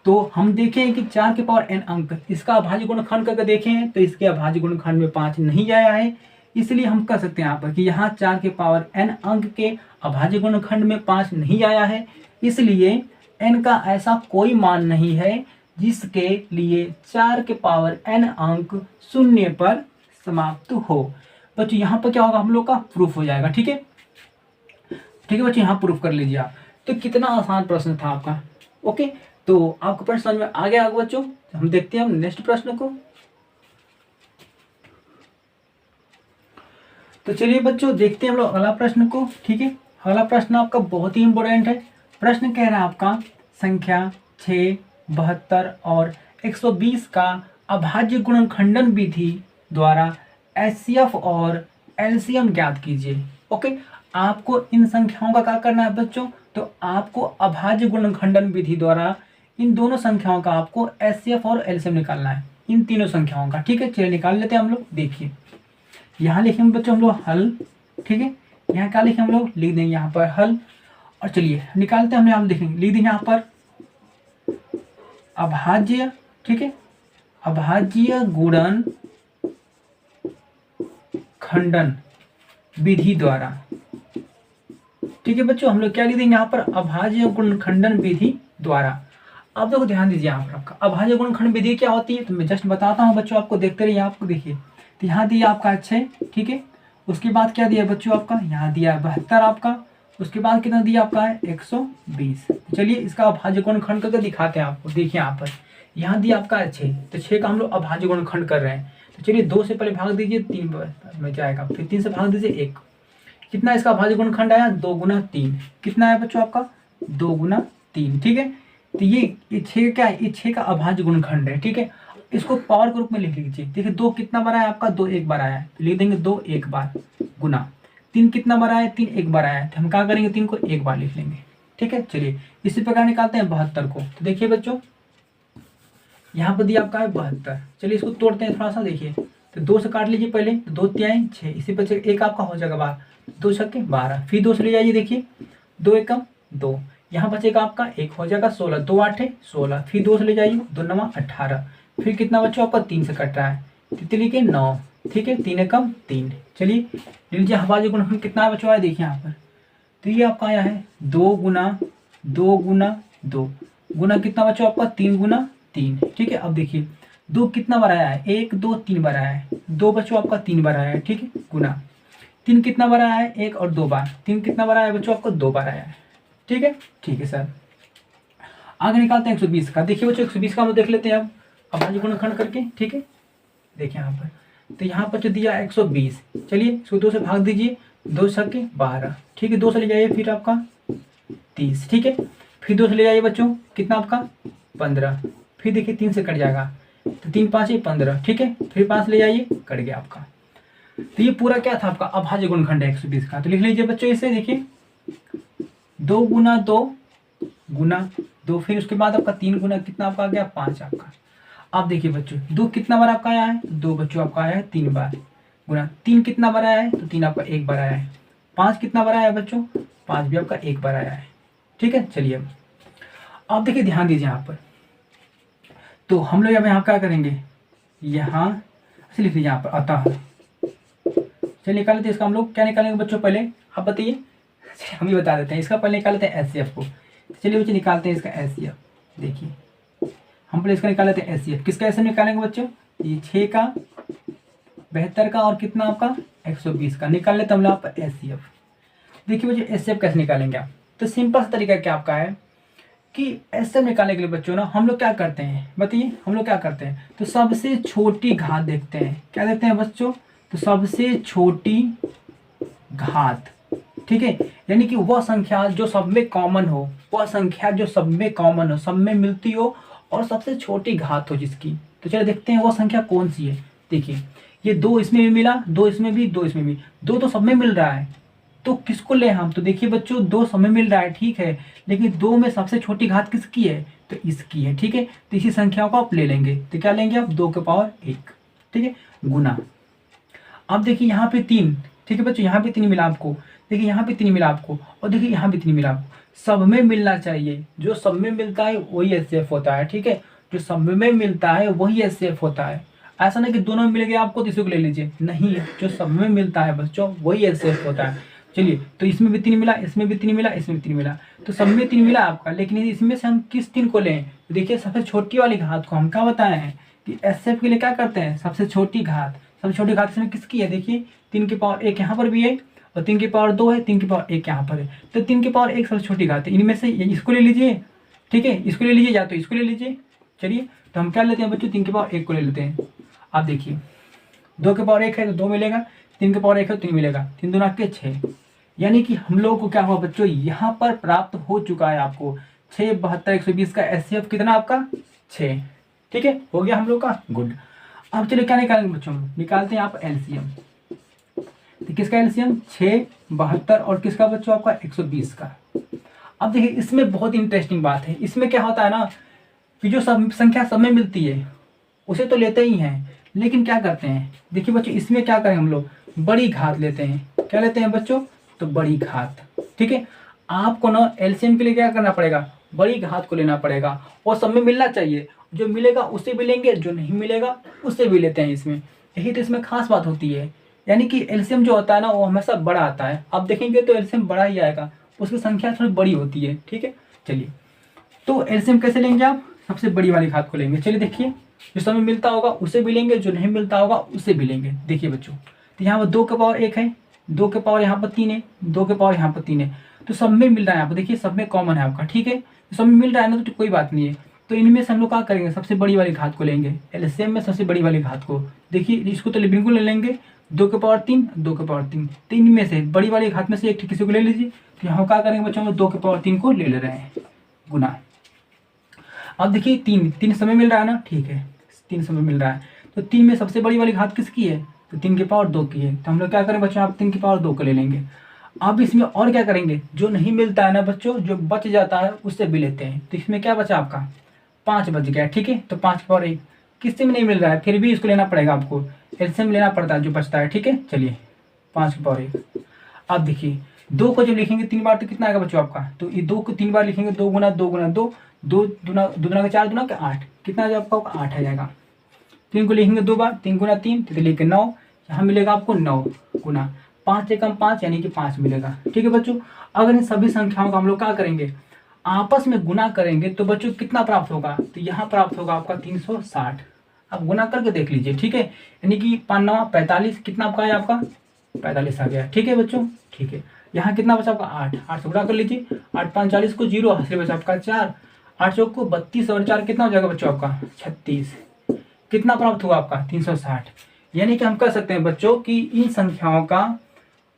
S1: तो हम देखें कि 4 के पावर n अंक, इसका अभाज्य गुणनखंड करके देखें तो इसके अभाज्य गुणनखंड में 5 नहीं आया है, इसलिए हम कह सकते हैं यहाँ पर कि यहाँ 4 के पावर n अंक के अभाज्य गुणनखंड में 5 नहीं आया है, इसलिए n का ऐसा कोई मान नहीं है जिसके लिए 4 के पावर n अंक शून्य पर समाप्त हो। बच्चों यहाँ पर क्या होगा, हम लोग का प्रूफ हो जाएगा। ठीक है बच्चों, यहाँ प्रूफ कर लीजिए आप। तो कितना आसान प्रश्न था आपका। ओके, तो आपको प्रश्न समझ में आ गया होगा बच्चों। हम देखते हैं हम नेक्स्ट प्रश्न को। तो चलिए बच्चों देखते हैं हम लोग अगला प्रश्न को। ठीक है, अगला प्रश्न आपका बहुत ही इंपॉर्टेंट है। प्रश्न कह रहा है आपका संख्या 6, 72 और 120 का अभाज्य गुणनखंडन विधि द्वारा एचसीएफ और एलसीएम ज्ञात कीजिए। ओके, आपको इन संख्याओं का क्या करना है बच्चों, तो आपको अभाज्य गुणनखंडन विधि द्वारा इन दोनों संख्याओं का आपको एचसीएफ और एलसीएम निकालना है, इन तीनों संख्याओं का। ठीक है, चलिए निकाल लेते हैं हम लोग। देखिए यहाँ लिखेंगे बच्चों हम लोग हल। ठीक है, यहाँ क्या लिखे हम लोग, लिख देंगे यहाँ पर हल। और चलिए निकालते हैं, हम यहाँ लिखेंगे, लिख देंगे यहाँ पर अभाज्य। ठीक है, अभाज्य गुणन खंडन विधि द्वारा। ठीक है बच्चों, हम लोग क्या लिख देंगे यहाँ पर, अभाज्य गुणनखंडन विधि द्वारा। आप लोग ध्यान दीजिए यहाँ पर, आपका अभाज्य गुणनखंड विधि क्या होती है, तो मैं जस्ट बताता हूँ बच्चों, आपको देखते रहिए। आपको देखिए, तो यहाँ दिया आपका 6। ठीक है, उसके बाद क्या दिया बच्चों आपका, यहाँ दिया 72 आपका, उसके बाद कितना दिया आपका है 120। चलिए इसका अभाज्य गुणनखंड करके दिखाते हैं आपको। देखिए यहाँ पर, यहाँ दिया आपका 6, तो 6 का हम लोग अभाज्य गुणनखंड कर रहे हैं। तो चलिए 2 से पहले भाग दीजिए, 3 में जाएगा, फिर 3 से भाग दीजिए 1। कितना इसका अभाज्य गुणनखंड आया, 2 गुना 3। कितना है बच्चों आपका, 2 गुना 3। ठीक है, तो ये 6 क्या है, ये 6 का अभाज्य गुणनखंड है। ठीक है, इसको पावर के रूप में लिख लीजिए। देखिए 2 कितना बार आया आपका, 2 एक बार आया है, तो लिख देंगे 2 एक बार गुना 3 कितना बार आया, 3 एक बार आया है, तो हम क्या करेंगे, 3 को एक बार लिख लेंगे। ठीक है, चलिए इसी प्रकार निकालते हैं 72 को। तो देखिए बच्चों यहाँ पर दिया आपका है 72। चलिए इसको तोड़ते हैं थोड़ा सा। देखिए तो 2 से काट लीजिए पहले, तो 2 तिहाई 6, इसी पर एक आपका हो जाएगा बाहर, 2 छक्के 12, फिर 2 से ले जाइए। देखिए 2 एकम 2, यहाँ बचेगा आपका 1 हो जाएगा 16, 2 8 16, फिर 2 से ले जाइए, 2 9 18, फिर कितना बच्चों आपका 3 से कट रहा है, तितली के 9। ठीक है, 3 एकम 3। चलिए लीजिए अभाज्य गुणनखंड कितना बच्चों आया, देखिए यहाँ पर, तो ये आपका आया है 2 गुना 2 गुना 2 गुना कितना बच्चों आपका 3 गुना 3। ठीक है, अब देखिए 2 कितना बार आया है, 1 2 3 बार आया है, 2 बच्चों आपका 3 बार आया है। ठीक है, गुना 3 कितना बार आया है, 1 और 2 बार, 3 कितना बार आया है बच्चों आपको, 2 बार आया है। ठीक है सर, आगे निकालते हैं 120 का। देखिए बच्चों 120 का हम देख लेते हैं अब अभाज्य गुणनखंड करके। ठीक है, देखिए यहाँ पर, तो यहाँ पर जो दिया 120, चलिए इसको 2 से भाग दीजिए, 2 छक्के 12। ठीक है, 2 से ले जाइए फिर आपका 30। ठीक है, फिर 2 से ले जाइए बच्चों, कितना आपका 15, फिर देखिए 3 से कट जाएगा, तो 3 5 15। ठीक है, फिर 5 ले जाइए, कट गया आपका। तो ये पूरा क्या था आपका अभाज्य गुणनखंड है 120 का। तो लिख लीजिए बच्चों इसे, देखिए 2 गुना 2 गुना 2, फिर उसके बाद आपका 3 गुना कितना आपका आ गया 5 आपका। आप देखिए बच्चों 2 कितना बार आपका आया है, 2 बच्चों आपका आया है 3 बार, गुना 3 कितना बार आया है, तो 3 आपका 1 बार आया है, 5 कितना बार आया है बच्चों, 5 भी आपका 1 बार आया है। ठीक है, चलिए आप देखिए ध्यान दीजिए यहाँ पर, तो हम लोग अब यहाँ क्या करेंगे, यहाँ ऐसे लिख लीजिए यहाँ पर अतः। चलिए निकाल लेते हैं इसका, हम लोग क्या निकालेंगे बच्चों, पहले आप बताइए, हम ही बता देते हैं। इसका पहले निकाल लेते हैं एचसीएफ को। चलिए बच्चे निकालते हैं इसका एचसीएफ। देखिए हम पहले इसका निकाल लेते हैं एचसीएफ। किसका एचसीएफ निकालेंगे बच्चों, ये 6 का 72 का और कितना आपका 120 का निकाल लेते हैं हम लोग आप एचसीएफ। देखिए बच्चों एचसीएफ कैसे निकालेंगे आप, तो सिंपल सा तरीका क्या आपका है, कि ऐसे निकालने के लिए बच्चों ना हम लोग क्या करते हैं, बताइए हम लोग क्या करते हैं। तो सबसे छोटी घात देखते हैं, क्या देखते हैं बच्चों, तो सबसे छोटी घात, ठीक है। यानी कि वह संख्या जो सब में कॉमन हो, वह संख्या जो सब में कॉमन हो, सब में मिलती हो और सबसे छोटी घात हो जिसकी। तो चलिए देखते हैं वह संख्या कौन सी है। देखिए ये 2 इसमें भी मिला, 2 इसमें भी, 2 इसमें भी, 2 तो सब में मिल रहा है, तो किसको ले हम। तो देखिए बच्चों 2 सब में मिल रहा है, ठीक है, लेकिन 2 में सबसे छोटी घात किसकी है, तो इसकी है, ठीक है। तो इसी संख्या को आप ले लेंगे, तो क्या लेंगे आप, 2 के पावर 1, ठीक है, गुना। अब देखिए यहाँ पे 3, ठीक है बच्चों, यहाँ पे 3 मिला आपको, देखिए यहाँ पे 3 मिला आपको, और देखिए यहाँ पे 3 मिला आपको। सब में मिलना चाहिए, जो सब में मिलता है वही एचसीएफ होता है, ठीक है, जो सब में मिलता है वही एचसीएफ होता है। ऐसा नहीं कि दोनों में मिल गया आपको तो इसी को ले लीजिए, नहीं, जो सब में मिलता है बच्चों वही एचसीएफ होता है। चलिए तो इसमें भी 3 मिला, इसमें भी 3 मिला, इसमें भी 3 मिला, तो सब में 3 मिला आपका, लेकिन इसमें से हम किस 3 को लें। तो देखिए सबसे छोटी वाली घात को हम क्या बताए हैं कि एचसीएफ के लिए क्या करते हैं, सबसे छोटी घात। सबसे छोटी घात इसमें किसकी है, देखिए 3 की पावर 1 यहाँ पर भी है और 3 की पावर 2 है, 3 की पावर 1 यहाँ पर है, तो 3 की पावर 1 सबसे छोटी घात है। इनमें से इसको ले लीजिए, ठीक है, इसको ले लीजिए या तो इसको ले लीजिए। चलिए तो हम क्या लेते हैं बच्चों, 3 की पावर 1 को ले लेते हैं। आप देखिए 2 के पावर 1 है तो 2 मिलेगा, 3 के पावर 1 है तो 3 मिलेगा, 3 दूना के 6। यानी कि हम लोगों को क्या हुआ बच्चों, यहाँ पर प्राप्त हो चुका है आपको 6, 72, 120 का एचसीएफ कितना आपका 6, ठीक है, हो गया हम लोग का, गुड। अब चलिए क्या निकालेंगे बच्चों, निकालते हैं आप एलसीएम। तो किसका एलसीएम 6, 72 और किसका बच्चों आपका 120 का। अब देखिए इसमें बहुत इंटरेस्टिंग बात है, इसमें क्या होता है ना कि जो सब संख्या सब में मिलती है उसे तो लेते ही हैं, लेकिन क्या करते हैं, देखिए बच्चों इसमें क्या करें हम लोग, बड़ी घात लेते हैं। क्या लेते हैं बच्चों, तो बड़ी घात, ठीक है। आपको ना एलसीएम के लिए क्या करना पड़ेगा, बड़ी घात को लेना पड़ेगा, और सब में मिलना चाहिए, जो मिलेगा उससे भी लेंगे, जो नहीं मिलेगा उससे भी लेते हैं इसमें। यही तो इसमें खास बात होती है, यानी कि एलसीएम जो होता है ना वो हमेशा बड़ा आता है। आप देखेंगे तो एलसीएम बड़ा ही आएगा, उसकी संख्या थोड़ी बड़ी होती है, ठीक है। चलिए तो एलसीएम कैसे लेंगे आप, सबसे बड़ी वाली घात को लेंगे। चलिए देखिए जो समय मिलता होगा उसे भी लेंगे, जो नहीं मिलता होगा उसे भी लेंगे। देखिए बच्चों तो यहाँ पर 2 के पावर 1 है, 2 के पावर यहाँ पर 3 है, 2 के पावर यहाँ पर 3 है, तो सब में मिल रहा है यहाँ पर, देखिए सब में कॉमन है आपका, ठीक है, तो सब में मिल रहा है ना, तो कोई बात नहीं है। तो इनमें से हम लोग क्या करेंगे, सबसे बड़ी वाली घात को लेंगे, एलसीएम में सबसे बड़ी वाली घात को। देखिए इसको तो बिल्कुल ले लेंगे, 2 के पावर 3, 2 के पावर 3, तो इनमें से बड़ी वाली घात में से एक किसी को ले लीजिए। तो यहाँ क्या करेंगे बच्चों, 2 के पावर 3 को ले रहे हैं, गुना। अब देखिए 3 समय मिल रहा है ना, ठीक है, 3 समय मिल रहा है, तो 3 में सबसे बड़ी वाली घात किसकी है, तो 3 की पावर 2 की है। तो हम लोग क्या करें बच्चों, आप 3 की पावर 2 को ले लेंगे। अब इसमें और क्या करेंगे, जो नहीं मिलता है ना बच्चों, जो बच जाता है उससे भी लेते हैं। तो इसमें क्या बचा आपका 5 बच गया, ठीक है, तो 5 की पावर 1 किससे में नहीं मिल रहा है, फिर भी इसको लेना पड़ेगा आपको, एलसीएम लेना पड़ता है जो बचता है, ठीक है। चलिए 5 की पावर 1। अब देखिए 2 को जब लिखेंगे 3 बार तो कितना आएगा बच्चों आपका, तो ये 2 को 3 बार लिखेंगे, 2 गुना 2 गुना 2, 2 दूना 2 दूना का 4, दूना का 8, कितना आ जाएगा आपका 8 आ जाएगा। 3 को लिखेंगे 2 बार, 3 गुना 3, तो लिखेंगे 9, यहाँ मिलेगा आपको 9 गुना 5 से कम 5 यानी कि 5 मिलेगा, ठीक है बच्चों। अगर इन सभी संख्याओं का हम लोग क्या करेंगे, आपस में गुना करेंगे तो बच्चों कितना प्राप्त होगा, तो यहाँ प्राप्त होगा आपका 360। आप गुना करके देख लीजिए, ठीक है, यानी कि 5 9 45, कितना आपका है आपका 45 आ गया, ठीक है बच्चों, ठीक है। यहाँ कितना बचा आपका 8, 8 से गुणा कर लीजिए, 8 5 40 को 0, हाथ से बचा आपका 4, 8 चौक को 32 और 4 कितना हो जाएगा बच्चों आपका 36, कितना प्राप्त हुआ आपका 360। यानी कि हम कह सकते हैं बच्चों कि इन संख्याओं का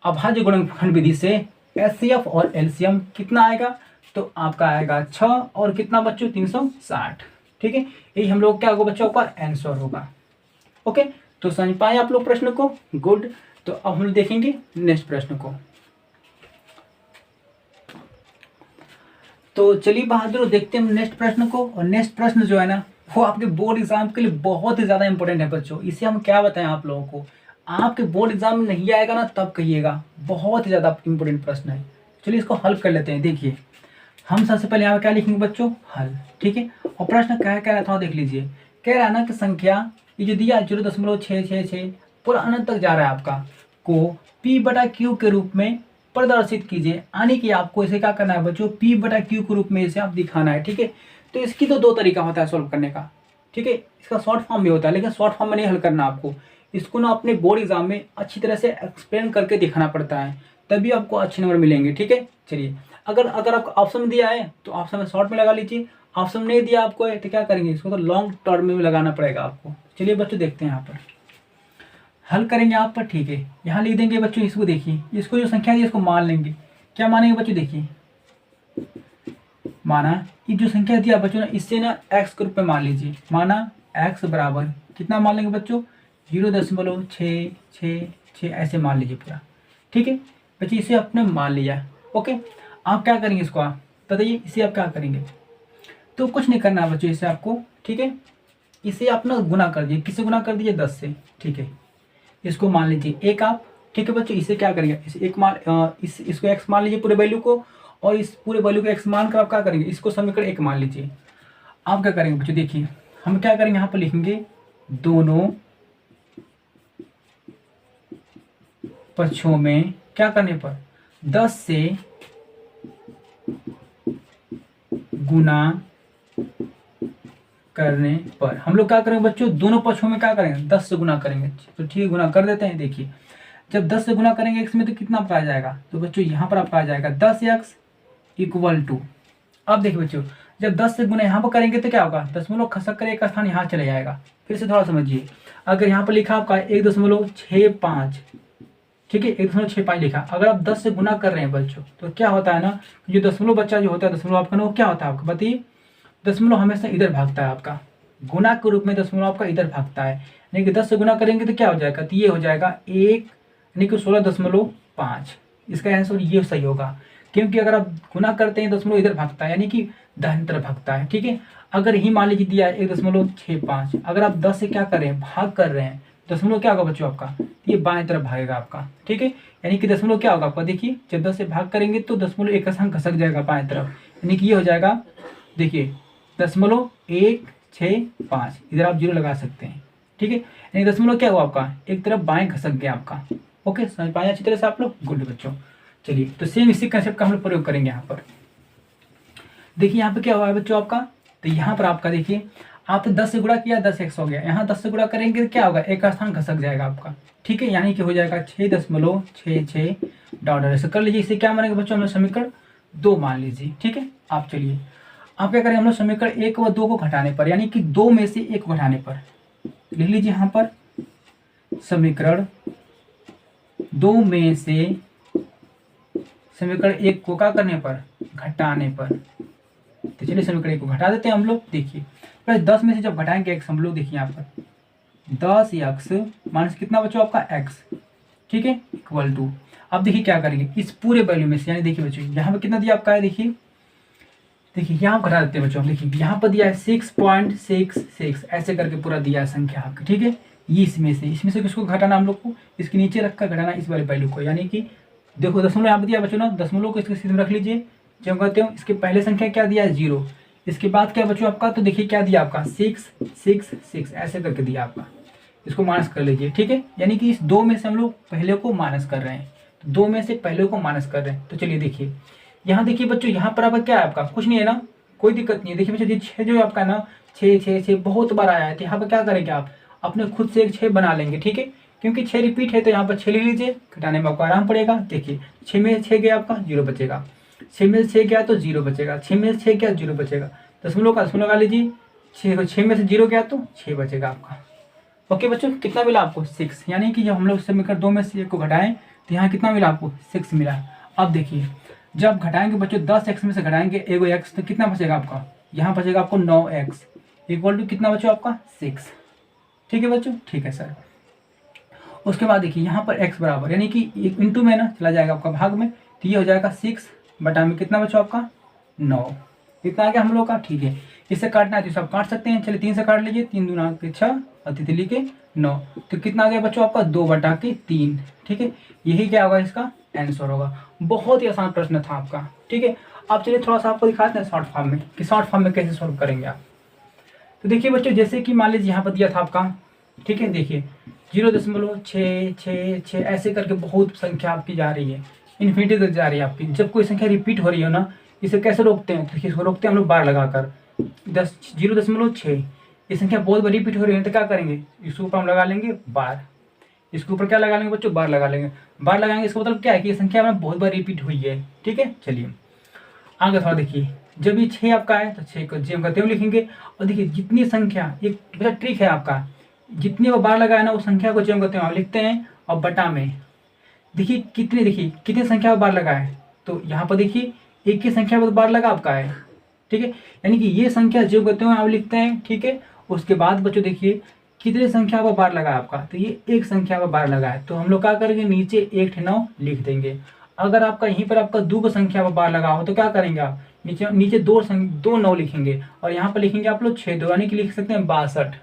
S1: अभाज्य गुणनखंड विधि से एचसीएफ और एलसीएम कितना आएगा, तो आपका आएगा 6 और कितना बच्चों 360, ठीक है। यही हम लोग क्या होगा बच्चों का आंसर होगा। ओके, तो समझ पाए आप लोग प्रश्न को, गुड। तो अब हम देखेंगे नेक्स्ट प्रश्न को। तो चलिए बहादुर देखते हैं नेक्स्ट प्रश्न को। और नेक्स्ट प्रश्न जो है ना वो आपके बोर्ड एग्जाम के लिए बहुत ही ज्यादा इंपॉर्टेंट है बच्चों। इसे हम क्या बताएं आप लोगों को, आपके बोर्ड एग्जाम में नहीं आएगा ना तब कहिएगा, बहुत ही ज्यादा इंपॉर्टेंट प्रश्न है। चलिए इसको हल कर लेते हैं। देखिए हम सबसे पहले यहाँ पे क्या लिखेंगे बच्चों, हल, ठीक है। और प्रश्न क्या कह रहा था देख लीजिए, कह रहा है ना कि संख्या ये जो दिया 0.666 पूरा अनंत तक जा रहा है आपका, को P/Q के रूप में प्रदर्शित कीजिए। यानी कि आपको इसे क्या करना है बच्चों, P/Q के रूप में इसे आप दिखाना है, ठीक है। तो इसकी तो 2 तरीका होता है सॉल्व करने का, ठीक है। इसका शॉर्ट फॉर्म भी होता है, लेकिन शॉर्ट फॉर्म में नहीं हल करना आपको, इसको ना अपने बोर्ड एग्जाम में अच्छी तरह से एक्सप्लेन करके दिखाना पड़ता है, तभी आपको अच्छे नंबर मिलेंगे, ठीक है। चलिए अगर अगर आपको ऑप्शन में दिया है तो ऑप्शन में शॉर्ट में लगा लीजिए, ऑप्शन नहीं दिया आपको है तो क्या करेंगे, इसको तो लॉन्ग टर्म में लगाना पड़ेगा आपको। चलिए बच्चों देखते हैं यहाँ पर हल करेंगे यहाँ पर। ठीक है, यहाँ लिख देंगे बच्चों, इसको देखिए, इसको जो संख्या दी इसको मान लेंगे। क्या मानेंगे बच्चों, देखिए माना ये जो संख्या दिया बच्चों ना, इससे ना एक्स के रूप में मान लीजिए। माना एक्स बराबर कितना मान लेंगे बच्चों, 0.666 ऐसे मान लीजिए पूरा। ठीक है बच्चे, इसे आपने मान लिया। ओके, आप क्या करेंगे, इसको आप बताइए, इसे आप क्या करेंगे। तो कुछ नहीं करना है बच्चों इसे आपको। ठीक है, इसे आप ना गुना कर दीजिए, किससे गुना कर दीजिए, 10 से। ठीक है, इसको मान लीजिए एक आप। ठीक है बच्चों, इसे क्या करेंगे, इसे एक मान इसको एक्स मान लीजिए पूरे वैल्यू को, और इस पूरे वैल्यू को एक्स मान कर आप क्या करेंगे, इसको समीकरण 1 मान लीजिए। आप क्या करेंगे बच्चों, देखिए हम क्या करेंगे, यहाँ पर लिखेंगे दोनों पक्षों में क्या करने पर, 10 से गुना करने पर। हम लोग क्या करेंगे बच्चों, दोनों पक्षों में क्या करेंगे, 10 से गुना करेंगे। तो ठीक है, गुना कर देते हैं। देखिए जब 10 से गुना करेंगे एक्स में तो कितना आपका आ जाएगा, तो बच्चों यहाँ पर आपका आ जाएगा 10x इक्वल टू। अब देखिए बच्चों, जब 10 से गुना यहाँ पर करेंगे तो क्या होगा, दशमलव खसक कर एक स्थान यहाँ चले जाएगा। फिर से थोड़ा समझिए, अगर यहाँ पर लिखा आपका 1.65, ठीक है 1.65 लिखा, अगर आप 10 से गुना कर रहे हैं बच्चों तो क्या होता है ना, जो दशमलव बच्चा जो होता है दशमलव आपका ना, वो क्या होता है आपका बताइए, दशमलव हमेशा इधर भागता है आपका, गुना के रूप में दशमलव आपका इधर भागता है। यानी कि 10 से गुना करेंगे तो क्या हो जाएगा, तो ये हो जाएगा 1, यानी कि 16.5। इसका आंसर ये सही होगा, क्योंकि अगर आप गुना करते हैं दशमलव इधर भागता है, यानी कि दाहिनी तरफ भागता है। ठीक है, अगर ही मान लीजिए दिया है 1.65, अगर आप 10 से क्या कर रहे हैं, भाग कर रहे हैं, दशमलव क्या होगा बच्चों आपका, ये बाएं तरफ भागेगा आपका। ठीक है, यानी कि दशमलव क्या होगा आपका, देखिए जब 10 से भाग करेंगे तो दशमलव एक स्थान खसक जाएगा बाएं तरफ, यानी कि ये हो जाएगा, देखिए 0.165, इधर आप 0 लगा सकते हैं। ठीक है, यानी दशमलव क्या हुआ आपका, एक तरफ बाएं खसक गया आपका। ओके, समझ पाए अच्छी तरह से आप लोग, गुड बच्चों। चलिए तो सेम इसी कंसेप्ट का हम लोग प्रयोग करेंगे यहाँ पर। देखिए यहाँ पे क्या हुआ है बच्चों आपका, तो यहाँ पर आपका देखिए आपने 10 से गुणा किया, 10x हो गया, यहाँ 10 से गुणा करेंगे तो क्या होगा, एक का स्थान खसक जाएगा आपका। ठीक है, यानी कि हो जाएगा 6.66 डॉट ऐसे कर लीजिए। इसे क्या मानेंगे बच्चों, हम लोग समीकरण 2 मान लीजिए। ठीक है, आप चलिए आप क्या करें, हम लोग समीकरण 1 व 2 को घटाने पर, यानी कि 2 में से 1 को घटाने पर लिख लीजिए यहाँ पर, समीकरण 2 में से समीकरण 1 को क्या करने पर, घटाने पर। तो चलिए समीकरण 1 को घटा देते हैं हम लोग। देखिए पहले 10 में से जब घटाएंगे x, हम लोग देखिए यहाँ पर 10x माइनस कितना बच्चों आपका x, ठीक है इक्वल टू। अब देखिए क्या करेंगे, इस पूरे वैल्यू में से, यानी देखिए बच्चों यहाँ पर कितना दिया आपका है, देखिए यहाँ घटा देते हैं बच्चों। देखिए यहाँ पर दिया है 6.66, ऐसे करके पूरा दिया है संख्या आपकी। ठीक है, ये इसमें से किसको घटाना, हम लोग को इसके नीचे रख कर घटाना इस वाले वैल्यू को, यानी कि देखो दशमलव यहाँ पर दिया बच्चों ना, दशमलव को इसके सीधे में रख लीजिए। जब कहते हो इसके पहले संख्या क्या दिया है 0, इसके बाद क्या बच्चों आपका, तो देखिए क्या दिया आपका 666 ऐसे करके दिया आपका, इसको माइनस कर लीजिए। ठीक है, यानी कि इस 2 में से हम लोग पहले को माइनस कर रहे हैं, तो 2 में से पहले को माइनस कर रहे हैं। तो चलिए देखिए यहाँ देखिए बच्चों, यहाँ पर आपका क्या है, आपका कुछ नहीं है ना, कोई दिक्कत नहीं है। देखिए बच्चों 6 जो आपका ना 6 बहुत बार आया है, तो यहाँ पर क्या करेंगे आप अपने खुद से एक 6 बना लेंगे। ठीक है, क्योंकि 6 रिपीट है तो यहाँ पर 6 ले लीजिए, घटाने में आपको आराम पड़ेगा। देखिए 6 में 6 गया आपका 0 बचेगा, 6 में से 6 गया तो 0 बचेगा, 6 में से 6 गया 0 बचेगा, दशमलव का दशमलव लगा लीजिए, 6 में से 0 गया तो 6 बचेगा आपका। ओके बच्चों, कितना मिला आपको 6, यानी कि जब हम लोग समीकरण 2 में से 1 को घटाएं तो यहाँ कितना मिला आपको 6 मिला। अब देखिए जब घटाएंगे बच्चों 10x में से घटाएंगे एगो x, तो कितना बचेगा आपका, यहाँ बचेगा आपको 9x इक्वल टू कितना बच्चों आपका 6। ठीक है बच्चों, ठीक है सर। उसके बाद देखिए यहाँ पर x बराबर, यानी कि इंटू में ना चला जाएगा आपका भाग में, तो ये हो जाएगा 6 बटा में कितना बच्चों आपका 9, इतना आ गया हम लोग का। ठीक है, इससे काटना है तो सब काट सकते हैं। चलिए 3 से काट लीजिए, 3 दूना के 6 और तितली के 9, तो कितना आ गया बच्चों आपका 2 बटा के 3। ठीक है, यही क्या होगा इसका आंसर होगा। बहुत ही आसान प्रश्न था आपका। ठीक है, अब चलिए थोड़ा सा आपको दिखाते हैं शॉर्ट फॉर्म में कि शॉर्ट फॉर्म में कैसे सॉल्व करेंगे आप। तो देखिए बच्चों जैसे कि मान लीजिए यहाँ पर दिया था आपका, ठीक है देखिए 0.666 ऐसे करके बहुत संख्या आपकी जा रही है, इन्फिनिटी तक जा रही है आपकी। जब कोई संख्या रिपीट हो रही हो ना, इसे कैसे रोकते हैं, तो इसको रोकते हैं हम लोग बार लगाकर। 0.6 ये संख्या बहुत बार रिपीट हो रही है तो क्या करेंगे, इसके ऊपर हम लगा लेंगे बार, इसके ऊपर क्या लगा लेंगे बच्चों, बार लगा लेंगे। बार लगाएंगे इसका मतलब क्या है कि ये संख्या में बहुत बार रिपीट हुई है। ठीक है, चलिए आगे थोड़ा देखिए, जब ये 6 आपका है तो 6 को जेम का त्यों लिखेंगे। और देखिए जितनी संख्या, एक बड़ा ट्रिक है आपका, जितने वो बार लगाया ना उस संख्या को जेम का त्यों आप लिखते हैं और बटा में देखिए कितनी संख्या पर बार लगा है। तो यहाँ पर देखिए एक की संख्या पर बार लगा आपका है, ठीक है। यानी कि ये संख्या जो करते हुए आप लिखते हैं, ठीक है। उसके बाद बच्चों देखिए कितने संख्या पर बार लगा आपका, तो ये एक संख्या पर बार लगा है, तो हम लोग क्या करेंगे नीचे 1 9 लिख देंगे। अगर आपका यहीं पर आपका 2 संख्या पर बार लगा हो तो क्या करेंगे आप, नीचे नीचे 2 9 लिखेंगे और यहाँ पर लिखेंगे आप लोग 6 2, यानी कि लिख सकते हैं 62,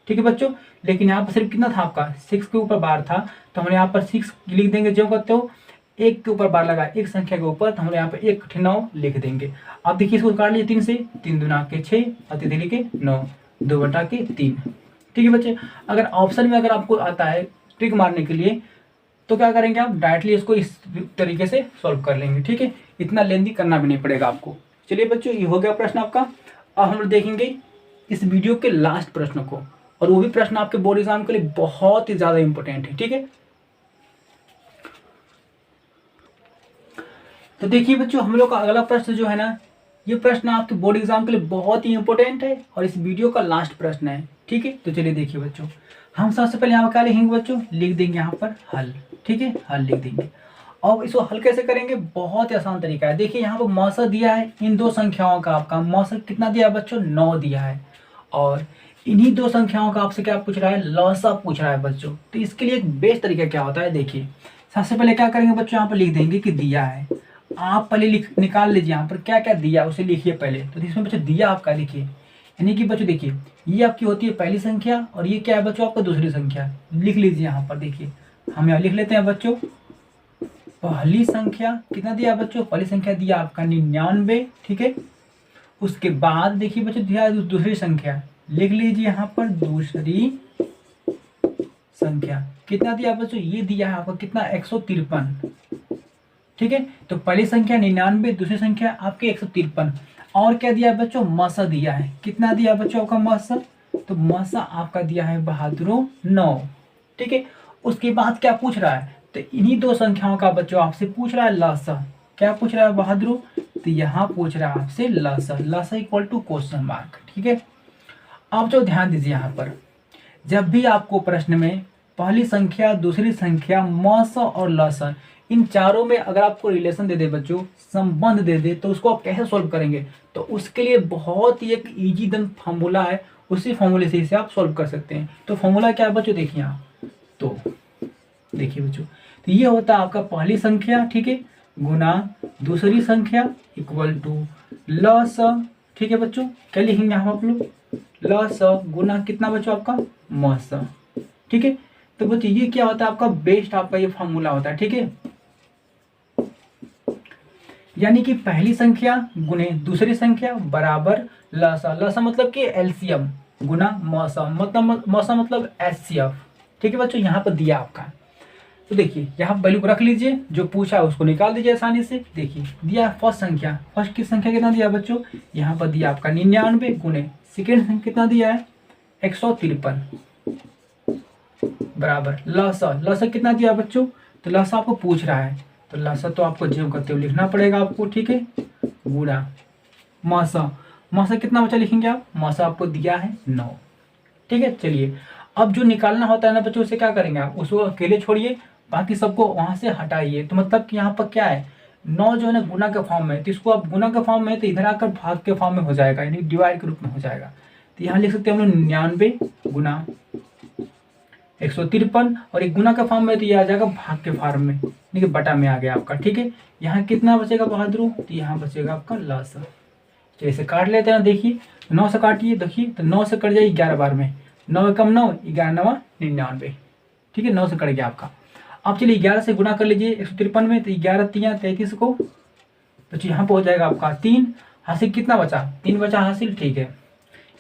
S1: ठीक है बच्चों। लेकिन यहाँ पर सिर्फ कितना था आपका 6 के ऊपर बार था, तो हम यहाँ पर 6 लिख देंगे। जो करते हो 1 के ऊपर बार लगा, एक संख्या के ऊपर, तो हम यहाँ पर 1 9 लिख देंगे। अब देखिए इसको काट लीजिए 3 से, 3 दूना के 6 और 3 लिखे 9, 2 बटा के 3, ठीक है बच्चे। अगर ऑप्शन में अगर आपको आता है ट्रिक मारने के लिए तो क्या करेंगे आप डायरेक्टली इसको इस तरीके से सॉल्व कर लेंगे, ठीक है। इतना लेंदी करना भी नहीं पड़ेगा आपको। चलिए बच्चों ये हो गया प्रश्न आपका। अब हम लोग देखेंगे इस वीडियो के लास्ट प्रश्न को, और वो भी प्रश्न आपके बोर्ड एग्जाम के लिए बहुत ही ज्यादा इंपॉर्टेंट है, ठीक है। तो देखिए बच्चों हम लोग का अगला प्रश्न जो है ना, ये प्रश्न आपके बोर्ड एग्जाम के लिए बहुत ही इंपॉर्टेंट है और इस वीडियो का लास्ट प्रश्न है, ठीक है। तो चलिए देखिए बच्चों, हम सबसे पहले यहाँ क्या लिखेंगे बच्चों, लिख देंगे यहाँ पर हल, ठीक है, हल लिख देंगे। अब इसको हल कैसे करेंगे, बहुत ही आसान तरीका है। देखिए यहाँ पर मौसा दिया है, इन दो संख्याओं का आपका मौसा कितना दिया है बच्चों, 9 दिया है, और इन्हीं दो संख्याओं का आपसे क्या पूछ रहा है, लौसा पूछ रहा है बच्चों। तो इसके लिए एक बेस्ट तरीका क्या होता है, देखिए सबसे पहले क्या करेंगे बच्चों, यहाँ पर लिख देंगे कि दिया है। आप पहले निकाल लीजिए यहाँ पर क्या क्या दिया उसे लिखिए पहले। तो इसमें बच्चों दिया आपका लिखिए, यानी कि बच्चों देखिए ये आपकी होती है पहली संख्या और ये क्या है बच्चों आपका दूसरी संख्या। लिख लीजिए यहाँ पर, देखिए हम यहाँ लिख लेते हैं बच्चों, पहली संख्या कितना दिया बच्चों, पहली संख्या दिया आपका 99, ठीक है। उसके बाद देखिए बच्चों दिया दूसरी संख्या, लिख लीजिए यहाँ पर दूसरी संख्या कितना दिया बच्चों, ये दिया है आपका कितना 153, ठीक है। तो पहली संख्या 99, दूसरी संख्या आपके 153, और क्या दिया है बच्चों, मसा दिया है। कितना दिया बच्चों आपका मसा, तो मसा आपका दिया है बहादुरों 9, ठीक है। उसके बाद क्या पूछ रहा है, तो इन्हीं दो संख्याओं का बच्चों आपसे पूछ रहा है लसा। क्या पूछ रहा है बहादुरों, तो यहाँ पूछ रहा है आपसे लसा, लसा इक्वल टू क्वेश्चन मार्क, ठीक है। आप जो ध्यान दीजिए यहाँ पर, जब भी आपको प्रश्न में पहली संख्या दूसरी संख्या मौसा और लसा इन चारों में अगर आपको रिलेशन दे दे बच्चों, संबंध दे दे, तो उसको आप कैसे सॉल्व करेंगे, तो उसके लिए बहुत ही एक इजी दम फॉर्मूला है, उसी फॉर्मूले से इसे आप सॉल्व कर सकते हैं। तो फॉर्मूला क्या है बच्चों, देखिए आप, तो देखिए बच्चों, तो ये होता है आपका पहली संख्या, ठीक है, गुना दूसरी संख्या इक्वल टू लसा, ठीक है बच्चों। क्या लिखेंगे यहाँ आप लोग, लसा गुना कितना बच्चों आपका मौसा, ठीक है। तो बच्चों ये क्या होता है आपका बेस्ट आपका ये फॉर्मूला होता है, ठीक है। यानी कि पहली संख्या गुने दूसरी संख्या बराबर लसा, लसा मतलब कि एलसीएम गुना मौसा, मतलब मौसा मतलब एचसीएफ, ठीक है बच्चों। यहाँ पर दिया आपका, तो देखिए यहाँ वैल्यू को रख लीजिए, जो पूछा है उसको निकाल दीजिए आसानी से। देखिए दिया फर्स्ट संख्या, फर्स्ट की संख्या कितना दिया बच्चों, यहाँ पर दिया आपका 99 गुने सेकेंड संख्या कितना दिया है 153 बराबर लसा, लसा कितना दिया बच्चों, तो लसा आपको पूछ रहा है, तो लसा तो आपको जेब करते हुए लिखना पड़ेगा आपको, ठीक है, गुणा मौसा, मौसा कितना बच्चा लिखेंगे आप, मौसा आपको दिया है 9, ठीक है। चलिए अब जो निकालना होता है ना बच्चों, उसे क्या करेंगे आप, उसको अकेले छोड़िए, बाकी सबको वहां से हटाइए। तो मतलब कि यहाँ पर क्या है, 9 जो है ना गुना के फॉर्म में, तो इसको आप गुना के फॉर्म में, तो इधर आकर भाग के फॉर्म में हो जाएगा, यानी डिवाइड के रूप में हो जाएगा। तो यहाँ लिख सकते हैं हम लोग 99 गुना 153, और एक गुना का फॉर्म में तो ये आ जाएगा भाग के फॉर्म में, देखिए बटा में आ गया आपका, ठीक है। यहाँ कितना बचेगा बहादुरों, तो यहाँ बचेगा आपका लसा। चलिए इसे काट लेते हैं, देखिए 9 से काटिए, देखिए तो 9 से कट जाए 11 बार में, 9 कम 9, 11 9 99, ठीक है, 9 से कट गया आपका। अब चलिए 11 से गुना कर लीजिए 153 में, तो 11 3 33 को, तो यहाँ पर हो जाएगा आपका 3 हासिल, कितना बचा 3 बचा हासिल, ठीक है।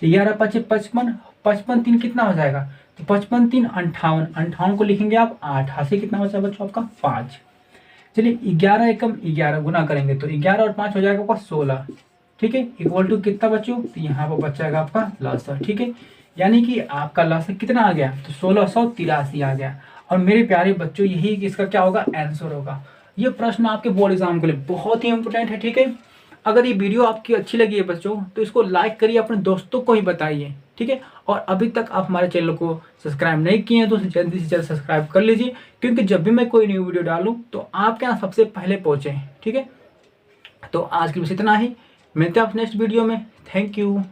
S1: 11 5 55, 55 3 कितना हो जाएगा, तो 55 3 58, 58 को लिखेंगे आप 8, हासिल कितना बचा बच्चों आपका 5। चलिए 11 एकम 11 गुना करेंगे तो 11 और 5 हो जाएगा आपका 16, ठीक है, इक्वल टू कितना बच्चों, तो यहाँ पर बच जाएगा आपका लसा, ठीक है। यानी कि आपका लसा कितना आ गया, तो 1683 आ गया। और मेरे प्यारे बच्चों यही इसका क्या होगा आंसर होगा। ये प्रश्न आपके बोर्ड एग्जाम के लिए बहुत ही इंपोर्टेंट है, ठीक है। अगर ये वीडियो आपकी अच्छी लगी है बच्चों तो इसको लाइक करिए, अपने दोस्तों को ही बताइए, ठीक है। और अभी तक आप हमारे चैनल को सब्सक्राइब नहीं किए हैं तो जल्दी से जल्द सब्सक्राइब कर लीजिए, क्योंकि जब भी मैं कोई न्यू वीडियो डालूं तो आपके यहाँ सबसे पहले पहुँचे, ठीक है। तो आज के लिए बस इतना ही, मिलते हैं आप नेक्स्ट वीडियो में। Thank you.